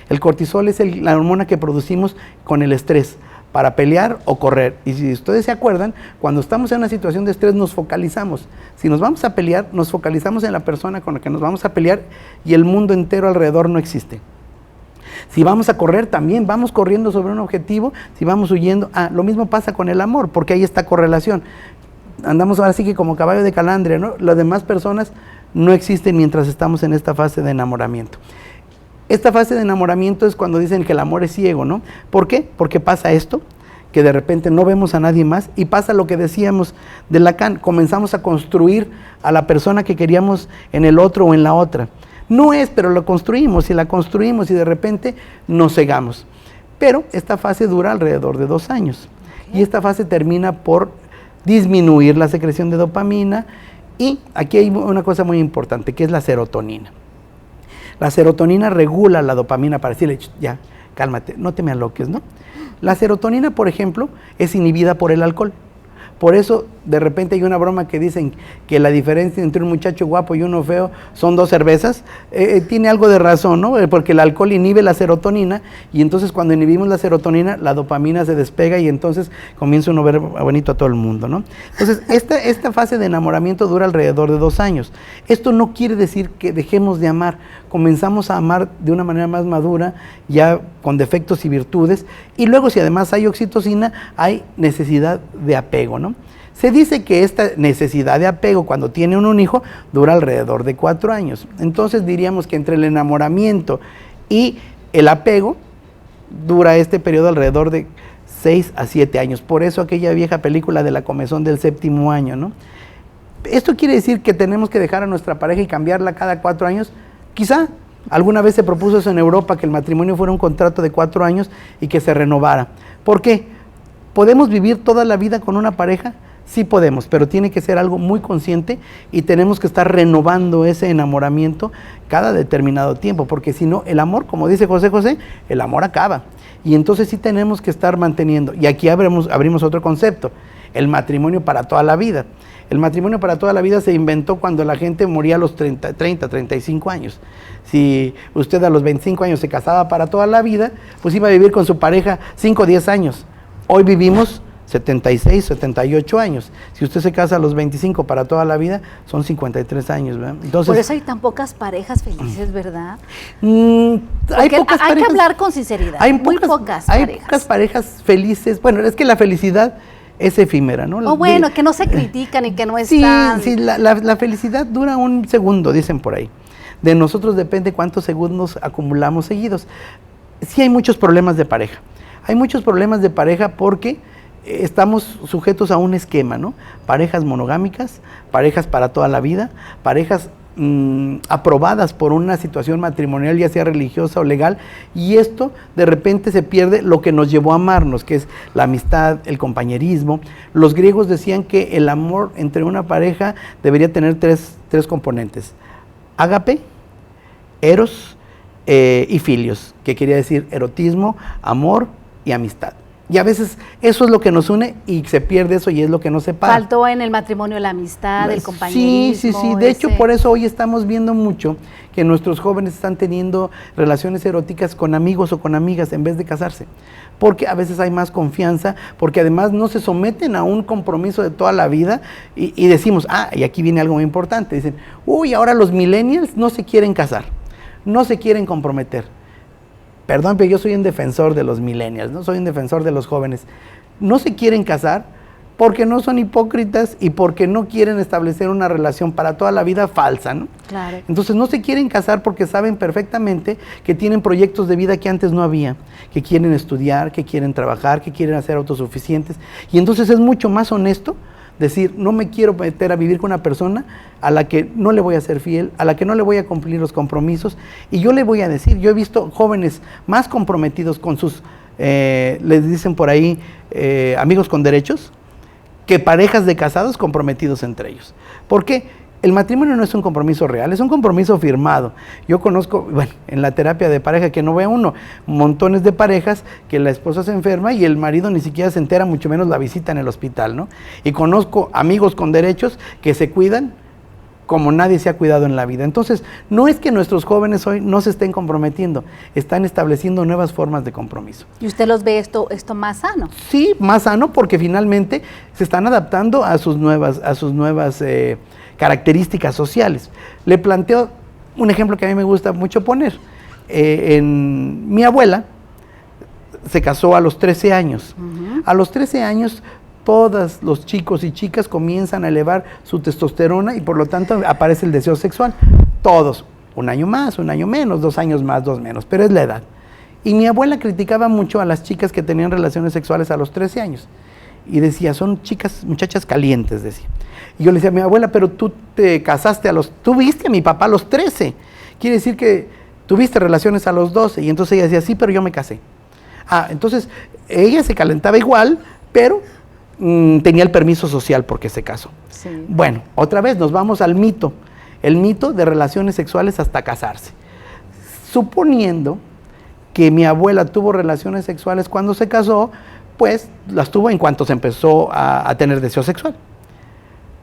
El cortisol es la hormona que producimos con el estrés, para pelear o correr. Y si ustedes se acuerdan, cuando estamos en una situación de estrés nos focalizamos. Si nos vamos a pelear, nos focalizamos en la persona con la que nos vamos a pelear y el mundo entero alrededor no existe. Si vamos a correr, también vamos corriendo sobre un objetivo. Si vamos huyendo, lo mismo pasa con el amor, porque hay esta correlación. Andamos ahora sí que como caballo de calandria, ¿no? Las demás personas no existen mientras estamos en esta fase de enamoramiento. Esta fase de enamoramiento es cuando dicen que el amor es ciego, ¿no? ¿Por qué? Porque pasa esto, que de repente no vemos a nadie más, y pasa lo que decíamos de Lacan, comenzamos a construir a la persona que queríamos en el otro o en la otra. No es, pero lo construimos y la construimos y de repente nos cegamos. Pero esta fase dura alrededor de 2 años. Y esta fase termina por disminuir la secreción de dopamina, y aquí hay una cosa muy importante, que es la serotonina. La serotonina regula la dopamina para decirle, ya, cálmate, no te me aloques, ¿no? La serotonina, por ejemplo, es inhibida por el alcohol. Por eso, de repente hay una broma que dicen que la diferencia entre un muchacho guapo y uno feo son 2 cervezas. Tiene algo de razón, ¿no? Porque el alcohol inhibe la serotonina, y entonces cuando inhibimos la serotonina, la dopamina se despega y entonces comienza uno a ver bonito a todo el mundo, ¿no? Entonces, esta fase de enamoramiento dura alrededor de 2 años. Esto no quiere decir que dejemos de amar. Comenzamos a amar de una manera más madura, ya con defectos y virtudes, y luego si además hay oxitocina, hay necesidad de apego, ¿no? Se dice que esta necesidad de apego cuando tiene un hijo dura alrededor de 4 años. Entonces diríamos que entre el enamoramiento y el apego dura este periodo alrededor de 6 a 7 años. Por eso aquella vieja película de la comezón del 7º año, ¿no? ¿Esto quiere decir que tenemos que dejar a nuestra pareja y cambiarla cada 4 años? Quizá. Alguna vez se propuso eso en Europa, que el matrimonio fuera un contrato de 4 años y que se renovara. ¿Por qué? ¿Podemos vivir toda la vida con una pareja? Sí podemos, pero tiene que ser algo muy consciente y tenemos que estar renovando ese enamoramiento cada determinado tiempo, porque si no, el amor, como dice José José, el amor acaba. Y entonces sí tenemos que estar manteniendo. Y aquí abrimos otro concepto, el matrimonio para toda la vida. El matrimonio para toda la vida se inventó cuando la gente moría a los 30, 35 años. Si usted a los 25 años se casaba para toda la vida, pues iba a vivir con su pareja 5 o 10 años. Hoy vivimos 76, 78 años. Si usted se casa a los 25 para toda la vida, son 53 años, ¿verdad? Entonces, por eso hay tan pocas parejas felices, ¿verdad? Hay que hablar con sinceridad. Hay muy pocas parejas. Hay pocas parejas felices. Bueno, es que la felicidad es efímera, ¿no? O bueno, que no se critican y que no están... Sí, la felicidad dura un segundo, dicen por ahí. De nosotros depende cuántos segundos acumulamos seguidos. Sí hay muchos problemas de pareja. Hay muchos problemas de pareja porque estamos sujetos a un esquema, ¿no? Parejas monogámicas, parejas para toda la vida, parejas aprobadas por una situación matrimonial, ya sea religiosa o legal, y esto de repente se pierde lo que nos llevó a amarnos, que es la amistad, el compañerismo. Los griegos decían que el amor entre una pareja debería tener tres componentes: ágape, eros y filios, que quería decir erotismo, amor y amistad. Y a veces eso es lo que nos une y se pierde eso y es lo que nos separa. Faltó en el matrimonio la amistad, el compañerismo. Sí. De hecho, por eso hoy estamos viendo mucho que nuestros jóvenes están teniendo relaciones eróticas con amigos o con amigas en vez de casarse. Porque a veces hay más confianza, porque además no se someten a un compromiso de toda la vida y decimos, y aquí viene algo muy importante. Dicen, ahora los millennials no se quieren casar, no se quieren comprometer. Perdón, pero yo soy un defensor de los millennials, no soy un defensor de los jóvenes. No se quieren casar porque no son hipócritas y porque no quieren establecer una relación para toda la vida falsa, ¿no? Claro. Entonces no se quieren casar porque saben perfectamente que tienen proyectos de vida que antes no había, que quieren estudiar, que quieren trabajar, que quieren ser autosuficientes. Y entonces es mucho más honesto decir, no me quiero meter a vivir con una persona a la que no le voy a ser fiel, a la que no le voy a cumplir los compromisos. Y yo le voy a decir, yo he visto jóvenes más comprometidos con sus les dicen por ahí amigos con derechos, que parejas de casados comprometidos entre ellos. ¿Por qué? El matrimonio no es un compromiso real, es un compromiso firmado. Yo conozco, bueno, en la terapia de pareja, que no vea uno, montones de parejas que la esposa se enferma y el marido ni siquiera se entera, mucho menos la visita en el hospital, ¿no? Y conozco amigos con derechos que se cuidan como nadie se ha cuidado en la vida. Entonces, no es que nuestros jóvenes hoy no se estén comprometiendo, están estableciendo nuevas formas de compromiso. ¿Y usted los ve esto más sano? Sí, más sano, porque finalmente se están adaptando a sus nuevas características sociales. Le planteo un ejemplo que a mí me gusta mucho poner. Mi abuela se casó a los 13 años. A los 13 años, todos los chicos y chicas comienzan a elevar su testosterona y por lo tanto aparece el deseo sexual. Todos, un año más, un año menos, 2 años más, 2 menos, pero es la edad. Y mi abuela criticaba mucho a las chicas que tenían relaciones sexuales a los 13 años. Y decía, son chicas, muchachas calientes, decía. Y yo le decía a mi abuela, pero tú te casaste tú viste a mi papá a los 13. Quiere decir que tuviste relaciones a los 12. Y entonces ella decía, sí, pero yo me casé. Entonces ella se calentaba igual, pero tenía el permiso social porque se casó. Sí. Bueno, otra vez nos vamos al mito. El mito de relaciones sexuales hasta casarse. Suponiendo que mi abuela tuvo relaciones sexuales cuando se casó, pues las tuvo en cuanto se empezó a tener deseo sexual.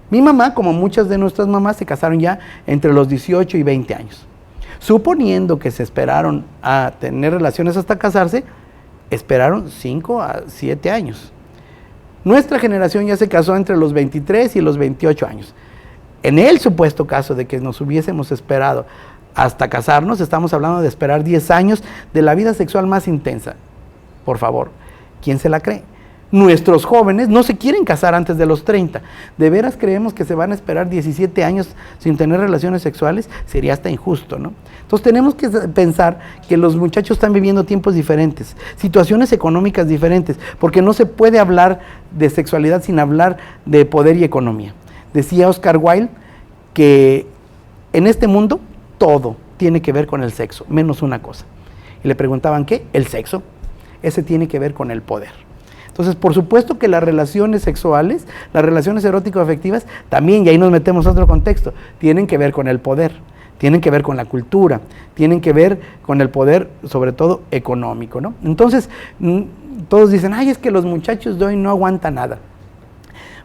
Mi mamá, como muchas de nuestras mamás, se casaron ya entre los 18 y 20 años. Suponiendo que se esperaron a tener relaciones hasta casarse, esperaron 5 a 7 años. Nuestra generación ya se casó entre los 23 y los 28 años. En el supuesto caso de que nos hubiésemos esperado hasta casarnos, estamos hablando de esperar 10 años de la vida sexual más intensa. Por favor, ¿quién se la cree? Nuestros jóvenes no se quieren casar antes de los 30. ¿De veras creemos que se van a esperar 17 años sin tener relaciones sexuales? Sería hasta injusto, ¿no? Entonces tenemos que pensar que los muchachos están viviendo tiempos diferentes, situaciones económicas diferentes, porque no se puede hablar de sexualidad sin hablar de poder y economía. Decía Oscar Wilde que en este mundo todo tiene que ver con el sexo, menos una cosa. Y le preguntaban, ¿qué? El sexo. Ese tiene que ver con el poder. Entonces, por supuesto que las relaciones sexuales, las relaciones erótico-afectivas, también, y ahí nos metemos a otro contexto, tienen que ver con el poder, tienen que ver con la cultura, tienen que ver con el poder, sobre todo económico, ¿no? Entonces, todos dicen, ay, es que los muchachos de hoy no aguantan nada.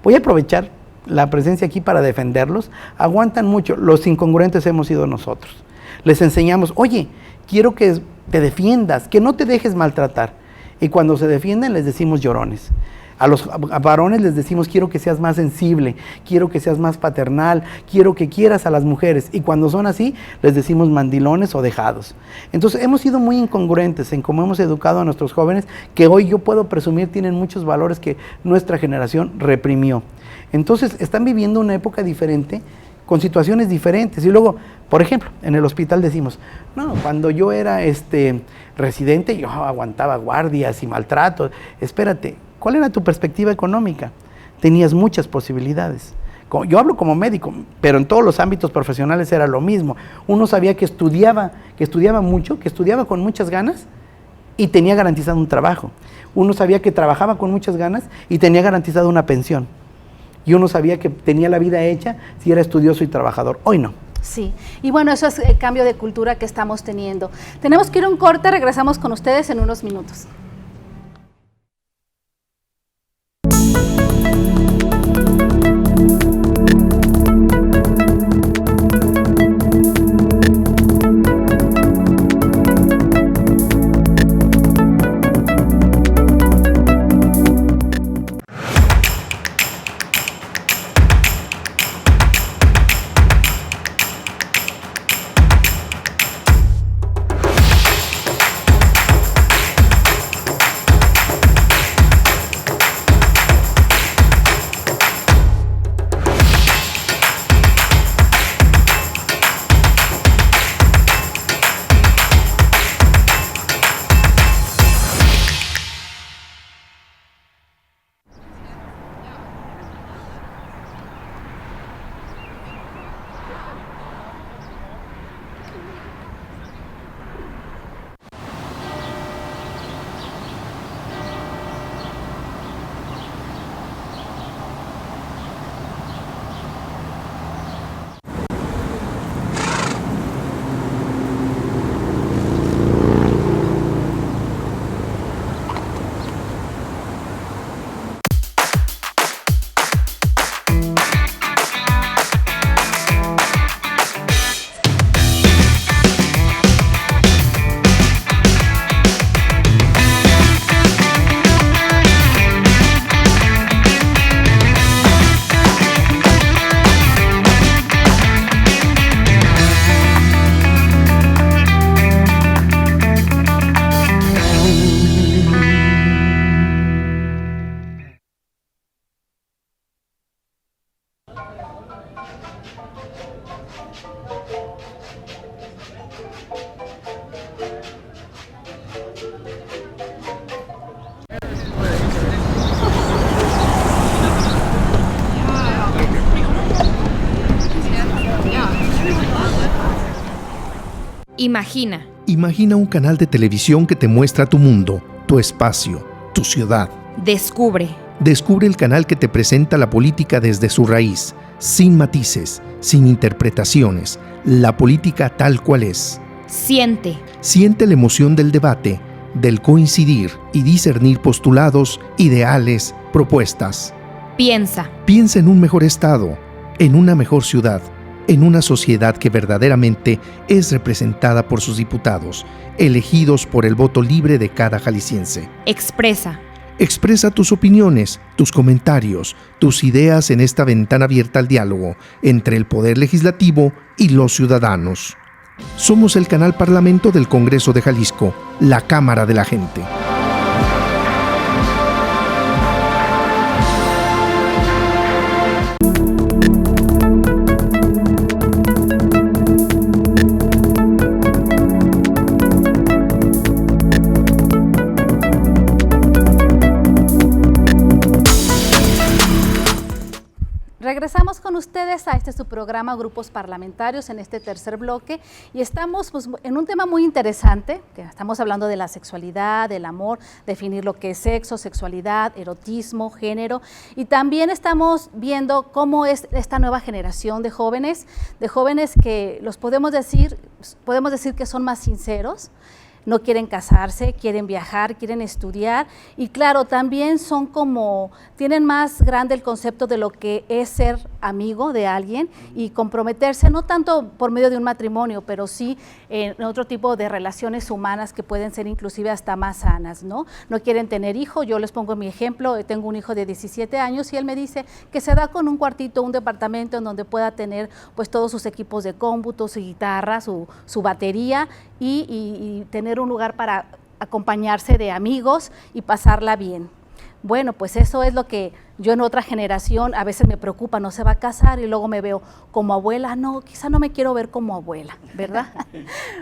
Voy a aprovechar la presencia aquí para defenderlos. Aguantan mucho, los incongruentes hemos sido nosotros. Les enseñamos, oye, quiero que te defiendas, que no te dejes maltratar. Y cuando se defienden les decimos llorones. A los varones les decimos, quiero que seas más sensible, quiero que seas más paternal, quiero que quieras a las mujeres. Y cuando son así, les decimos mandilones o dejados. Entonces hemos sido muy incongruentes en cómo hemos educado a nuestros jóvenes, que hoy yo puedo presumir tienen muchos valores que nuestra generación reprimió. Entonces están viviendo una época diferente, con situaciones diferentes. Y luego, por ejemplo, en el hospital decimos, no, cuando yo era residente, yo aguantaba guardias y maltratos. Espérate, ¿cuál era tu perspectiva económica? Tenías muchas posibilidades. Yo hablo como médico, pero en todos los ámbitos profesionales era lo mismo. Uno sabía que estudiaba mucho, que estudiaba con muchas ganas y tenía garantizado un trabajo. Uno sabía que trabajaba con muchas ganas y tenía garantizado una pensión. Y uno sabía que tenía la vida hecha si era estudioso y trabajador. Hoy no. Sí, y bueno, eso es el cambio de cultura que estamos teniendo. Tenemos que ir a un corte, regresamos con ustedes en unos minutos. Imagina. Imagina un canal de televisión que te muestra tu mundo, tu espacio, tu ciudad. Descubre. Descubre el canal que te presenta la política desde su raíz, sin matices, sin interpretaciones, la política tal cual es. Siente. Siente la emoción del debate, del coincidir y discernir postulados, ideales, propuestas. Piensa. Piensa en un mejor estado, en una mejor ciudad, en una sociedad que verdaderamente es representada por sus diputados, elegidos por el voto libre de cada jalisciense. Expresa. Expresa tus opiniones, tus comentarios, tus ideas en esta ventana abierta al diálogo entre el Poder Legislativo y los ciudadanos. Somos el canal Parlamento del Congreso de Jalisco, la Cámara de la Gente. Regresamos con ustedes a su programa Grupos Parlamentarios en este tercer bloque y estamos en un tema muy interesante, que estamos hablando de la sexualidad, del amor, definir lo que es sexo, sexualidad, erotismo, género, y también estamos viendo cómo es esta nueva generación de jóvenes que los podemos decir que son más sinceros. No quieren casarse, quieren viajar, quieren estudiar y claro, también tienen más grande el concepto de lo que es ser amigo de alguien y comprometerse, no tanto por medio de un matrimonio, pero sí en otro tipo de relaciones humanas que pueden ser inclusive hasta más sanas, ¿no? No quieren tener hijos, yo les pongo mi ejemplo, tengo un hijo de 17 años y él me dice que se da con un cuartito, un departamento en donde pueda tener pues todos sus equipos de cómputo, su guitarra, su batería y tener un lugar para acompañarse de amigos y pasarla bien. Bueno, pues eso es lo que yo en otra generación a veces me preocupa, no se va a casar y luego me veo como abuela, no, quizá no me quiero ver como abuela, ¿verdad?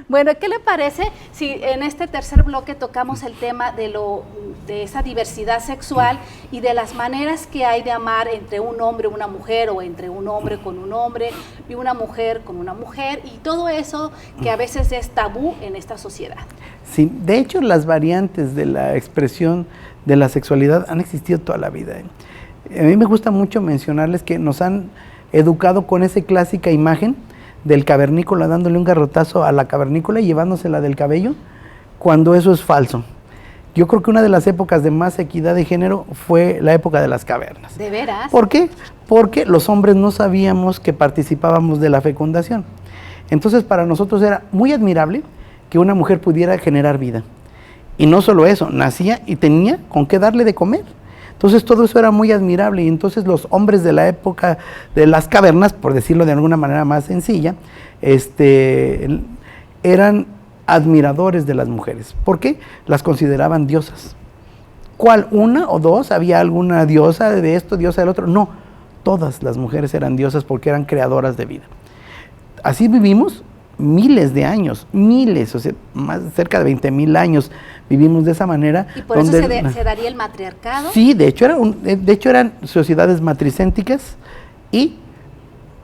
Bueno, ¿qué le parece si en este tercer bloque tocamos el tema de esa diversidad sexual y de las maneras que hay de amar entre un hombre y una mujer o entre un hombre con un hombre y una mujer con una mujer y todo eso que a veces es tabú en esta sociedad? Sí, de hecho las variantes de la expresión de la sexualidad han existido toda la vida. A mí me gusta mucho mencionarles que nos han educado con esa clásica imagen del cavernícola dándole un garrotazo a la cavernícola y llevándosela del cabello, cuando eso es falso. Yo creo que una de las épocas de más equidad de género fue la época de las cavernas. ¿De veras? ¿Por qué? Porque los hombres no sabíamos que participábamos de la fecundación. Entonces para nosotros era muy admirable que una mujer pudiera generar vida. Y no solo eso, nacía y tenía con qué darle de comer. Entonces todo eso era muy admirable y entonces los hombres de la época de las cavernas, por decirlo de alguna manera más sencilla, eran admiradores de las mujeres. ¿Por qué? Las consideraban diosas. ¿Cuál? ¿Una o dos? ¿Había alguna diosa de esto, diosa del otro? No, todas las mujeres eran diosas porque eran creadoras de vida. Así vivimos miles de años, miles, o sea, más cerca de 20,000 años vivimos de esa manera. ¿Y por eso se daría el matriarcado? Sí, de hecho eran sociedades matricéntricas y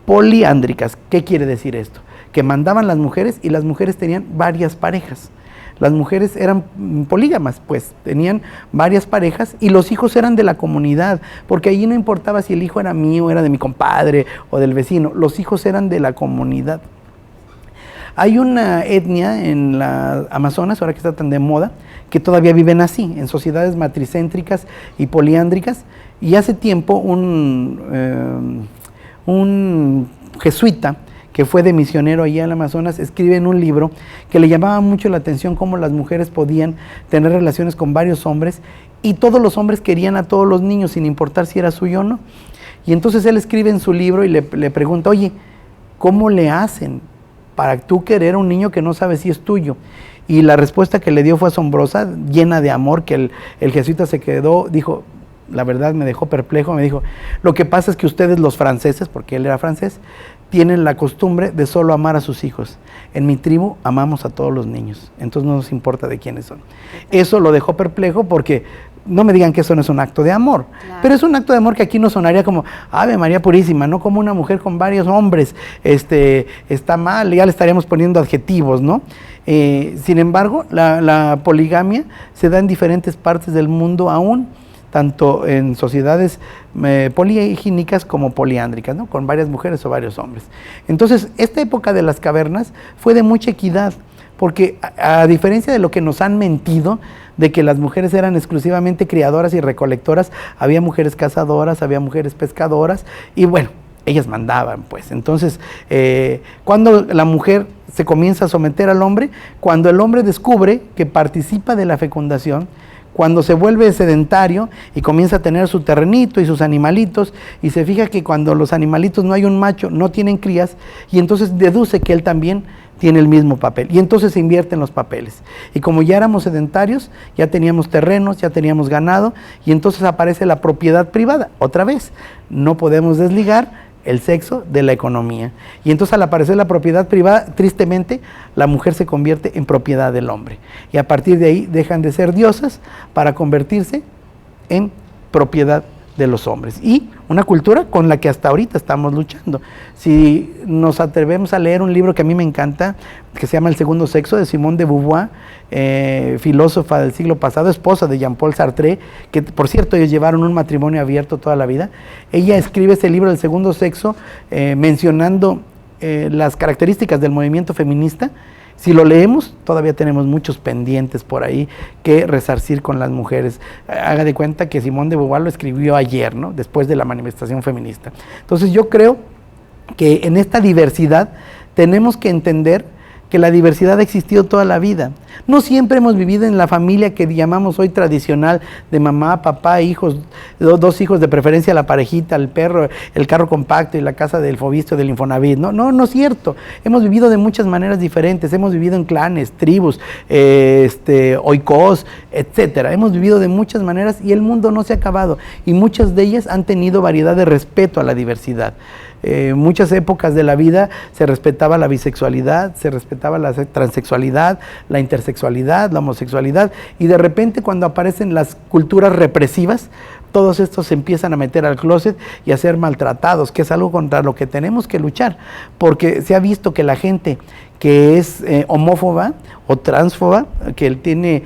poliándricas. ¿Qué quiere decir esto? Que mandaban las mujeres y las mujeres tenían varias parejas. Las mujeres eran polígamas, pues tenían varias parejas y los hijos eran de la comunidad, porque allí no importaba si el hijo era mío, era de mi compadre o del vecino, los hijos eran de la comunidad. Hay una etnia en las Amazonas, ahora que está tan de moda, que todavía viven así, en sociedades matricéntricas y poliándricas, y hace tiempo un jesuita que fue de misionero allá en el Amazonas, escribe en un libro que le llamaba mucho la atención cómo las mujeres podían tener relaciones con varios hombres y todos los hombres querían a todos los niños sin importar si era suyo o no. Y entonces él escribe en su libro y le pregunta, oye, ¿cómo le hacen para tú querer a un niño que no sabe si es tuyo? Y la respuesta que le dio fue asombrosa, llena de amor, que el jesuita se quedó, dijo, la verdad me dejó perplejo, me dijo, lo que pasa es que ustedes los franceses, porque él era francés, tienen la costumbre de solo amar a sus hijos. En mi tribu amamos a todos los niños, entonces no nos importa de quiénes son. Eso lo dejó perplejo porque no me digan que eso no es un acto de amor, Claro. pero es un acto de amor que aquí no sonaría como Ave María Purísima, no como una mujer con varios hombres, está mal, ya le estaríamos poniendo adjetivos, ¿no? Sin embargo, la poligamia se da en diferentes partes del mundo aún, tanto en sociedades poligínicas como poliándricas, ¿no? Con varias mujeres o varios hombres. Entonces, esta época de las cavernas fue de mucha equidad, porque a diferencia de lo que nos han mentido, de que las mujeres eran exclusivamente criadoras y recolectoras, había mujeres cazadoras, había mujeres pescadoras, y bueno, ellas mandaban, pues. Entonces, cuando la mujer se comienza a someter al hombre, cuando el hombre descubre que participa de la fecundación, cuando se vuelve sedentario y comienza a tener su terrenito y sus animalitos, y se fija que cuando los animalitos no hay un macho, no tienen crías, y entonces deduce que él también tiene el mismo papel, y entonces se invierten los papeles. Y como ya éramos sedentarios, ya teníamos terrenos, ya teníamos ganado, y entonces aparece la propiedad privada. Otra vez, no podemos desligar el sexo de la economía. Y entonces al aparecer la propiedad privada, tristemente, la mujer se convierte en propiedad del hombre. Y a partir de ahí dejan de ser diosas para convertirse en propiedad de los hombres. Y una cultura con la que hasta ahorita estamos luchando. Si nos atrevemos a leer un libro que a mí me encanta, que se llama El segundo sexo, de Simone de Beauvoir, filósofa del siglo pasado, esposa de Jean-Paul Sartre, que por cierto ellos llevaron un matrimonio abierto toda la vida. Ella escribe ese libro, El segundo sexo, mencionando las características del movimiento feminista. Si lo leemos, todavía tenemos muchos pendientes por ahí que resarcir con las mujeres. Haga de cuenta que Simone de Beauvoir lo escribió ayer, ¿no? Después de la manifestación feminista. Entonces yo creo que en esta diversidad tenemos que entender que la diversidad ha existido toda la vida. No siempre hemos vivido en la familia que llamamos hoy tradicional, de mamá, papá, hijos, dos hijos, de preferencia la parejita, el perro, el carro compacto y la casa del Fobisto, del Infonavit. No es cierto. Hemos vivido de muchas maneras diferentes. Hemos vivido en clanes, tribus, oikos, etcétera. Hemos vivido de muchas maneras y el mundo no se ha acabado. Y muchas de ellas han tenido variedad de respeto a la diversidad. Muchas épocas de la vida se respetaba la bisexualidad, se respetaba la transexualidad, la intersexualidad, la homosexualidad, y de repente cuando aparecen las culturas represivas, todos estos se empiezan a meter al closet y a ser maltratados, que es algo contra lo que tenemos que luchar, porque se ha visto que la gente que es homófoba o transfoba, que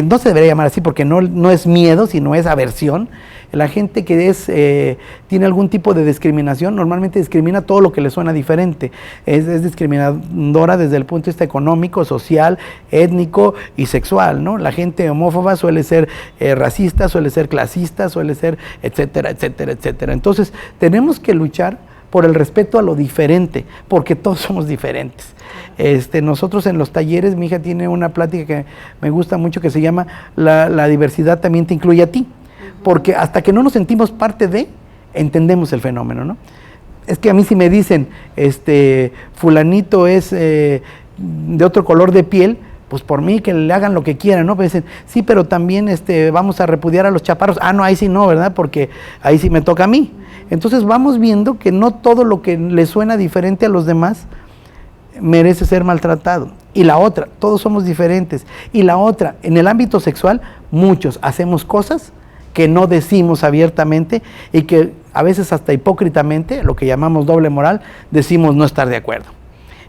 no se debería llamar así porque no es miedo, sino es aversión. La gente que tiene algún tipo de discriminación, normalmente discrimina todo lo que le suena diferente. Es discriminadora desde el punto de vista económico, social, étnico y sexual, ¿no? La gente homófoba suele ser racista, suele ser clasista, suele ser etcétera, etcétera, etcétera. Entonces, tenemos que luchar por el respeto a lo diferente, porque todos somos diferentes. Nosotros en los talleres, mi hija tiene una plática que me gusta mucho que se llama La diversidad también te incluye a ti, porque hasta que no nos sentimos parte de, entendemos el fenómeno, ¿no? Es que a mí si me dicen, fulanito es de otro color de piel, pues por mí que le hagan lo que quieran, ¿no? Pues dicen, sí, pero también vamos a repudiar a los chaparros. Ah, no, ahí sí no, ¿verdad? Porque ahí sí me toca a mí. Entonces vamos viendo que no todo lo que le suena diferente a los demás merece ser maltratado. Y la otra, todos somos diferentes. Y la otra, en el ámbito sexual, muchos hacemos cosas que no decimos abiertamente y que a veces hasta hipócritamente, lo que llamamos doble moral, decimos no estar de acuerdo.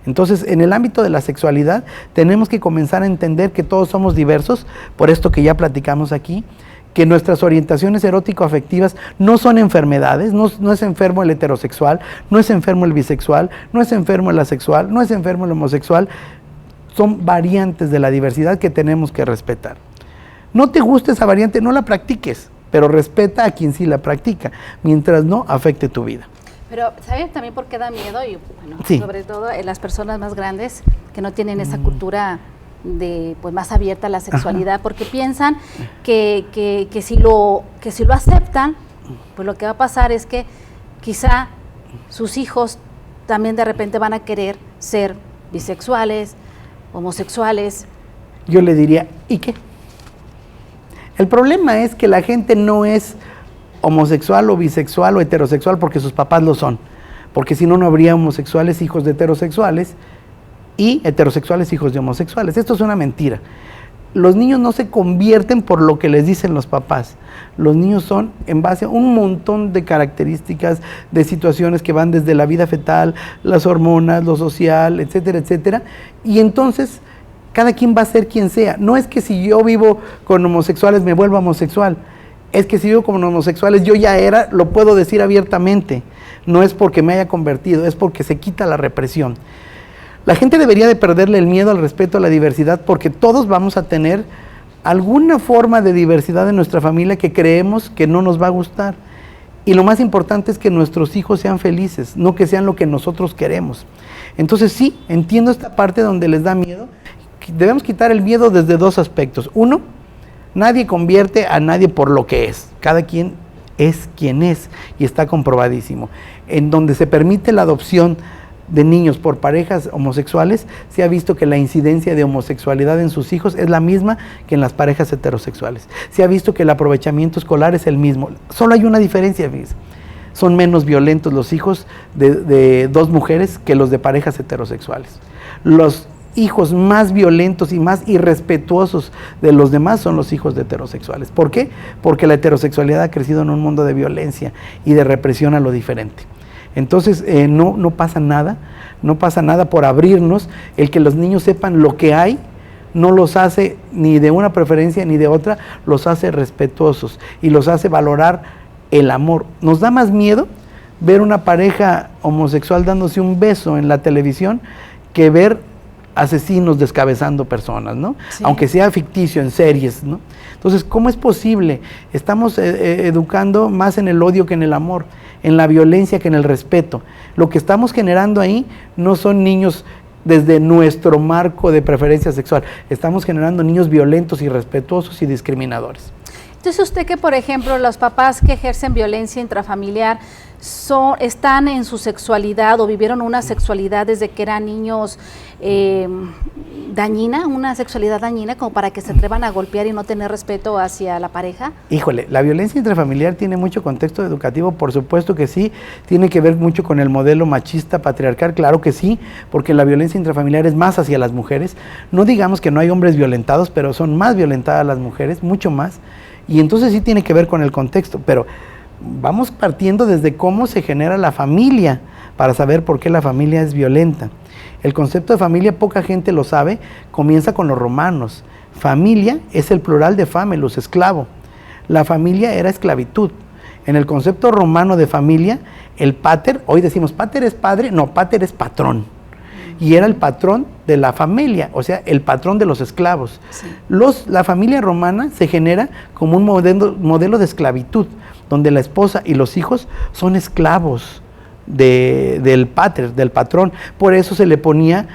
Entonces, en el ámbito de la sexualidad, tenemos que comenzar a entender que todos somos diversos, por esto que ya platicamos aquí, que nuestras orientaciones erótico-afectivas no son enfermedades, no es enfermo el heterosexual, no es enfermo el bisexual, no es enfermo el asexual, no es enfermo el homosexual, son variantes de la diversidad que tenemos que respetar. No te gusta esa variante, no la practiques, pero respeta a quien sí la practica, mientras no afecte tu vida. Pero, ¿sabes también por qué da miedo? Y bueno, sí. Sobre todo en las personas más grandes que no tienen esa cultura pues más abierta a la sexualidad, porque piensan que si lo aceptan, pues lo que va a pasar es que quizá sus hijos también de repente van a querer ser bisexuales, homosexuales. Yo le diría, ¿y qué? El problema es que la gente no es homosexual o bisexual o heterosexual porque sus papás lo son, porque si no, no habría homosexuales hijos de heterosexuales y heterosexuales hijos de homosexuales. Esto es una mentira. los niños no se convierten por lo que les dicen los papás. Los niños son en base a un montón de características, de situaciones que van desde la vida fetal, las hormonas, lo social, etcétera, etcétera. Y entonces, cada quien va a ser quien sea. No es que si yo vivo con homosexuales me vuelva homosexual. Es que si vivo con homosexuales yo ya era, lo puedo decir abiertamente. No es porque me haya convertido, es porque se quita la represión. La gente debería de perderle el miedo al respeto a la diversidad, porque todos vamos a tener alguna forma de diversidad en nuestra familia que creemos que no nos va a gustar. Y lo más importante es que nuestros hijos sean felices, no que sean lo que nosotros queremos. Entonces sí, entiendo esta parte donde les da miedo. Debemos quitar el miedo desde dos aspectos. Uno, nadie convierte a nadie por lo que es. Cada quien es quien es y está comprobadísimo. En donde se permite la adopción de niños por parejas homosexuales, se ha visto que la incidencia de homosexualidad en sus hijos es la misma que en las parejas heterosexuales. Se ha visto que el aprovechamiento escolar es el mismo. Solo hay una diferencia, fíjense. Son menos violentos los hijos de dos mujeres que los de parejas heterosexuales. Los hijos más violentos y más irrespetuosos de los demás son los hijos de heterosexuales. ¿Por qué? Porque la heterosexualidad ha crecido en un mundo de violencia y de represión a lo diferente. Entonces no pasa nada por abrirnos. El que los niños sepan lo que hay no los hace ni de una preferencia ni de otra, los hace respetuosos y los hace valorar el amor. Nos da más miedo ver una pareja homosexual dándose un beso en la televisión que ver asesinos descabezando personas, ¿no? Sí. Aunque sea ficticio, en series, ¿no? Entonces, ¿cómo es posible? Estamos educando más en el odio que en el amor, en la violencia que en el respeto. Lo que estamos generando ahí no son niños desde nuestro marco de preferencia sexual, estamos generando niños violentos, irrespetuosos y discriminadores. Entonces, usted que, por ejemplo, los papás que ejercen violencia intrafamiliar están en su sexualidad o vivieron una sexualidad desde que eran niños dañina, una sexualidad dañina, como para que se atrevan a golpear y no tener respeto hacia la pareja. Híjole, la violencia intrafamiliar tiene mucho contexto educativo, por supuesto que sí, tiene que ver mucho con el modelo machista, patriarcal, claro que sí, porque la violencia intrafamiliar es más hacia las mujeres. No digamos que no hay hombres violentados, pero son más violentadas las mujeres, mucho más, y entonces sí tiene que ver con el contexto, pero vamos partiendo desde cómo se genera la familia para saber por qué la familia es violenta. El concepto de familia, poca gente lo sabe, comienza con los romanos. Familia es el plural de famulus, esclavo. La familia era esclavitud. En el concepto romano de familia, el pater, hoy decimos pater es padre, no, pater es patrón. Y era el patrón de la familia, o sea, el patrón de los esclavos. Sí. La familia romana se genera como un modelo de esclavitud, donde la esposa y los hijos son esclavos del pater, del patrón. Por eso se le ponía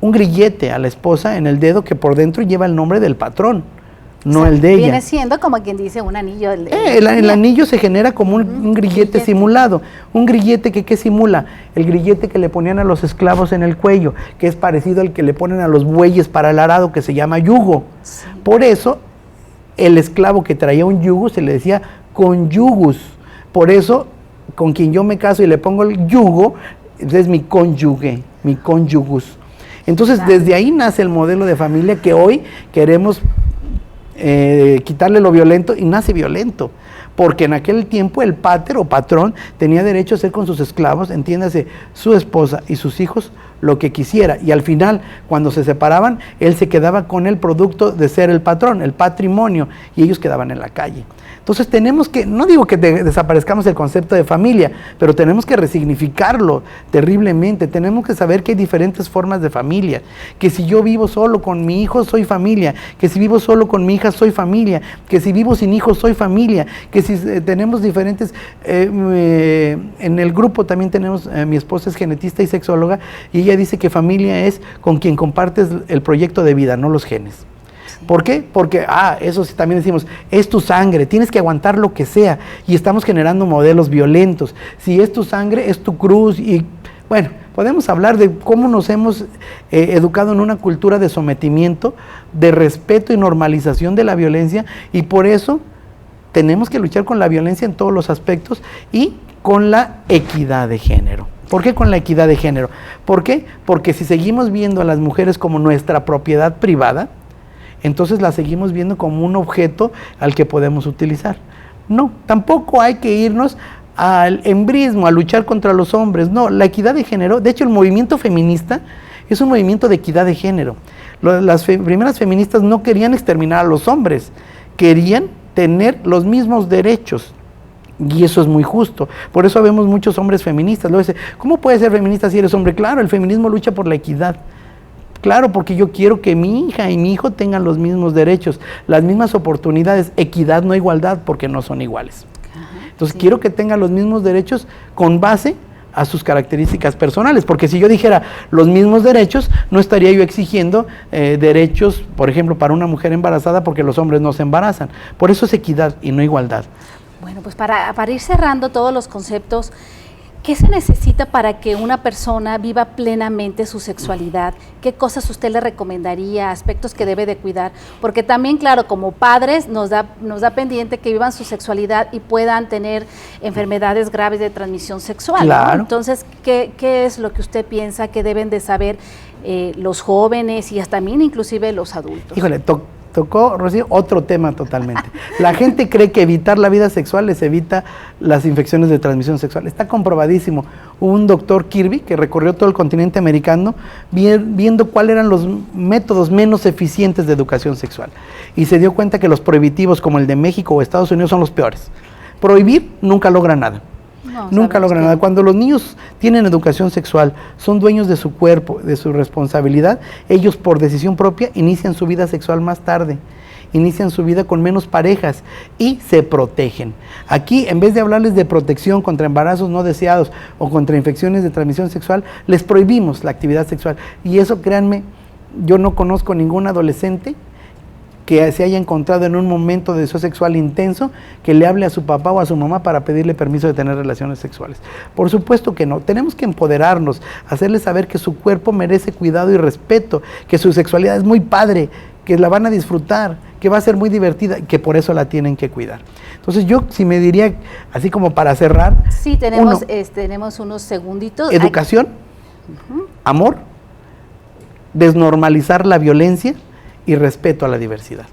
un grillete a la esposa en el dedo que por dentro lleva el nombre del patrón, no el de ella. Viene siendo como quien dice un anillo. El anillo se genera como un grillete simulado. Un grillete que ¿qué simula? El grillete que le ponían a los esclavos en el cuello, que es parecido al que le ponen a los bueyes para el arado, que se llama yugo. Sí. Por eso, el esclavo que traía un yugo se le decía conyugus. Por eso, con quien yo me caso y le pongo el yugo, es mi cónyuge, mi cónyugus. Entonces, desde ahí nace el modelo de familia que hoy queremos quitarle lo violento, y nace violento, porque en aquel tiempo el pater o patrón tenía derecho a hacer con sus esclavos, entiéndase, su esposa y sus hijos, lo que quisiera, y al final, cuando se separaban, él se quedaba con el producto de ser el patrón, el patrimonio, y ellos quedaban en la calle. Entonces tenemos que, no digo que desaparezcamos el concepto de familia, pero tenemos que resignificarlo terriblemente. Tenemos que saber que hay diferentes formas de familia, que si yo vivo solo con mi hijo soy familia, que si vivo solo con mi hija soy familia, que si vivo sin hijos soy familia, que si tenemos diferentes, en el grupo también tenemos, mi esposa es genetista y sexóloga, y ella dice que familia es con quien compartes el proyecto de vida, no los genes. ¿Por qué? Porque, eso sí también decimos, es tu sangre, tienes que aguantar lo que sea, y estamos generando modelos violentos. Si es tu sangre, es tu cruz, y bueno, podemos hablar de cómo nos hemos educado en una cultura de sometimiento, de respeto y normalización de la violencia, y por eso tenemos que luchar con la violencia en todos los aspectos y con la equidad de género. ¿Por qué con la equidad de género? ¿Por qué? Porque si seguimos viendo a las mujeres como nuestra propiedad privada, entonces la seguimos viendo como un objeto al que podemos utilizar. No, tampoco hay que irnos al embrismo, a luchar contra los hombres. No, la equidad de género, de hecho el movimiento feminista es un movimiento de equidad de género. Las primeras feministas no querían exterminar a los hombres, querían tener los mismos derechos. Y eso es muy justo. Por eso vemos muchos hombres feministas. Luego dice, ¿cómo puedes ser feminista si eres hombre? Claro, el feminismo lucha por la equidad. Claro, porque yo quiero que mi hija y mi hijo tengan los mismos derechos, las mismas oportunidades. Equidad, no igualdad, porque no son iguales. Entonces quiero que tengan los mismos derechos con base a sus características personales, porque si yo dijera los mismos derechos, no estaría yo exigiendo derechos, por ejemplo, para una mujer embarazada, porque los hombres no se embarazan. Por eso es equidad y no igualdad. Bueno, pues para ir cerrando todos los conceptos, ¿qué se necesita para que una persona viva plenamente su sexualidad? ¿Qué cosas usted le recomendaría, aspectos que debe de cuidar? Porque también, claro, como padres nos da pendiente que vivan su sexualidad y puedan tener enfermedades graves de transmisión sexual, claro, ¿no? Entonces, ¿qué es lo que usted piensa que deben de saber los jóvenes y hasta también inclusive los adultos? Híjole, tocó, Rocío, otro tema totalmente. La gente cree que evitar la vida sexual les evita las infecciones de transmisión sexual. Está comprobadísimo. Hubo un doctor Kirby que recorrió todo el continente americano viendo cuáles eran los métodos menos eficientes de educación sexual. Y se dio cuenta que los prohibitivos como el de México o Estados Unidos son los peores. Prohibir nunca logra nada. Nunca logran nada. Cuando los niños tienen educación sexual, son dueños de su cuerpo, de su responsabilidad, ellos por decisión propia inician su vida sexual más tarde, inician su vida con menos parejas y se protegen. Aquí, en vez de hablarles de protección contra embarazos no deseados o contra infecciones de transmisión sexual, les prohibimos la actividad sexual. Y eso, créanme, yo no conozco ningún adolescente que se haya encontrado en un momento de deseo sexual intenso, que le hable a su papá o a su mamá para pedirle permiso de tener relaciones sexuales. Por supuesto que no, tenemos que empoderarnos, hacerles saber que su cuerpo merece cuidado y respeto, que su sexualidad es muy padre, que la van a disfrutar, que va a ser muy divertida, que por eso la tienen que cuidar. Entonces yo, si me diría, así como para cerrar... Sí, tenemos unos segunditos. Educación, amor, desnormalizar la violencia, y respeto a la diversidad.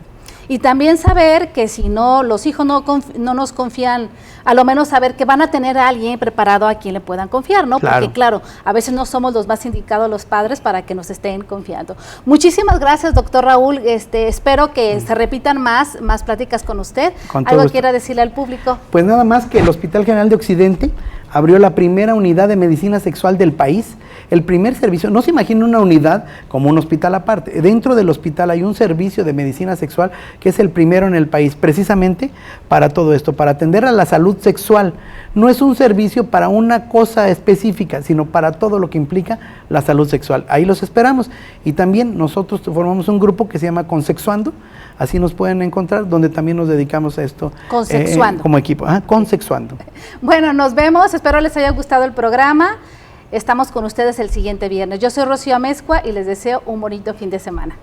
Y también saber que si no, los hijos no nos confían, a lo menos saber que van a tener a alguien preparado a quien le puedan confiar, ¿no? Claro. Porque claro, a veces no somos los más indicados los padres para que nos estén confiando. Muchísimas gracias, doctor Raúl. Espero que se repitan más pláticas con usted. ¿Algo quiera decirle al público? Pues nada más que el Hospital General de Occidente abrió la primera unidad de medicina sexual del país, el primer servicio. No se imagina una unidad como un hospital aparte. Dentro del hospital hay un servicio de medicina sexual que es el primero en el país, precisamente para todo esto, para atender a la salud sexual. No es un servicio para una cosa específica, sino para todo lo que implica la salud sexual. Ahí los esperamos. Y también nosotros formamos un grupo que se llama Consexuando, así nos pueden encontrar, donde también nos dedicamos a esto. Consexuando. Como equipo. Consexuando. Bueno, nos vemos. Espero les haya gustado el programa. Estamos con ustedes el siguiente viernes. Yo soy Rocío Amezcua y les deseo un bonito fin de semana.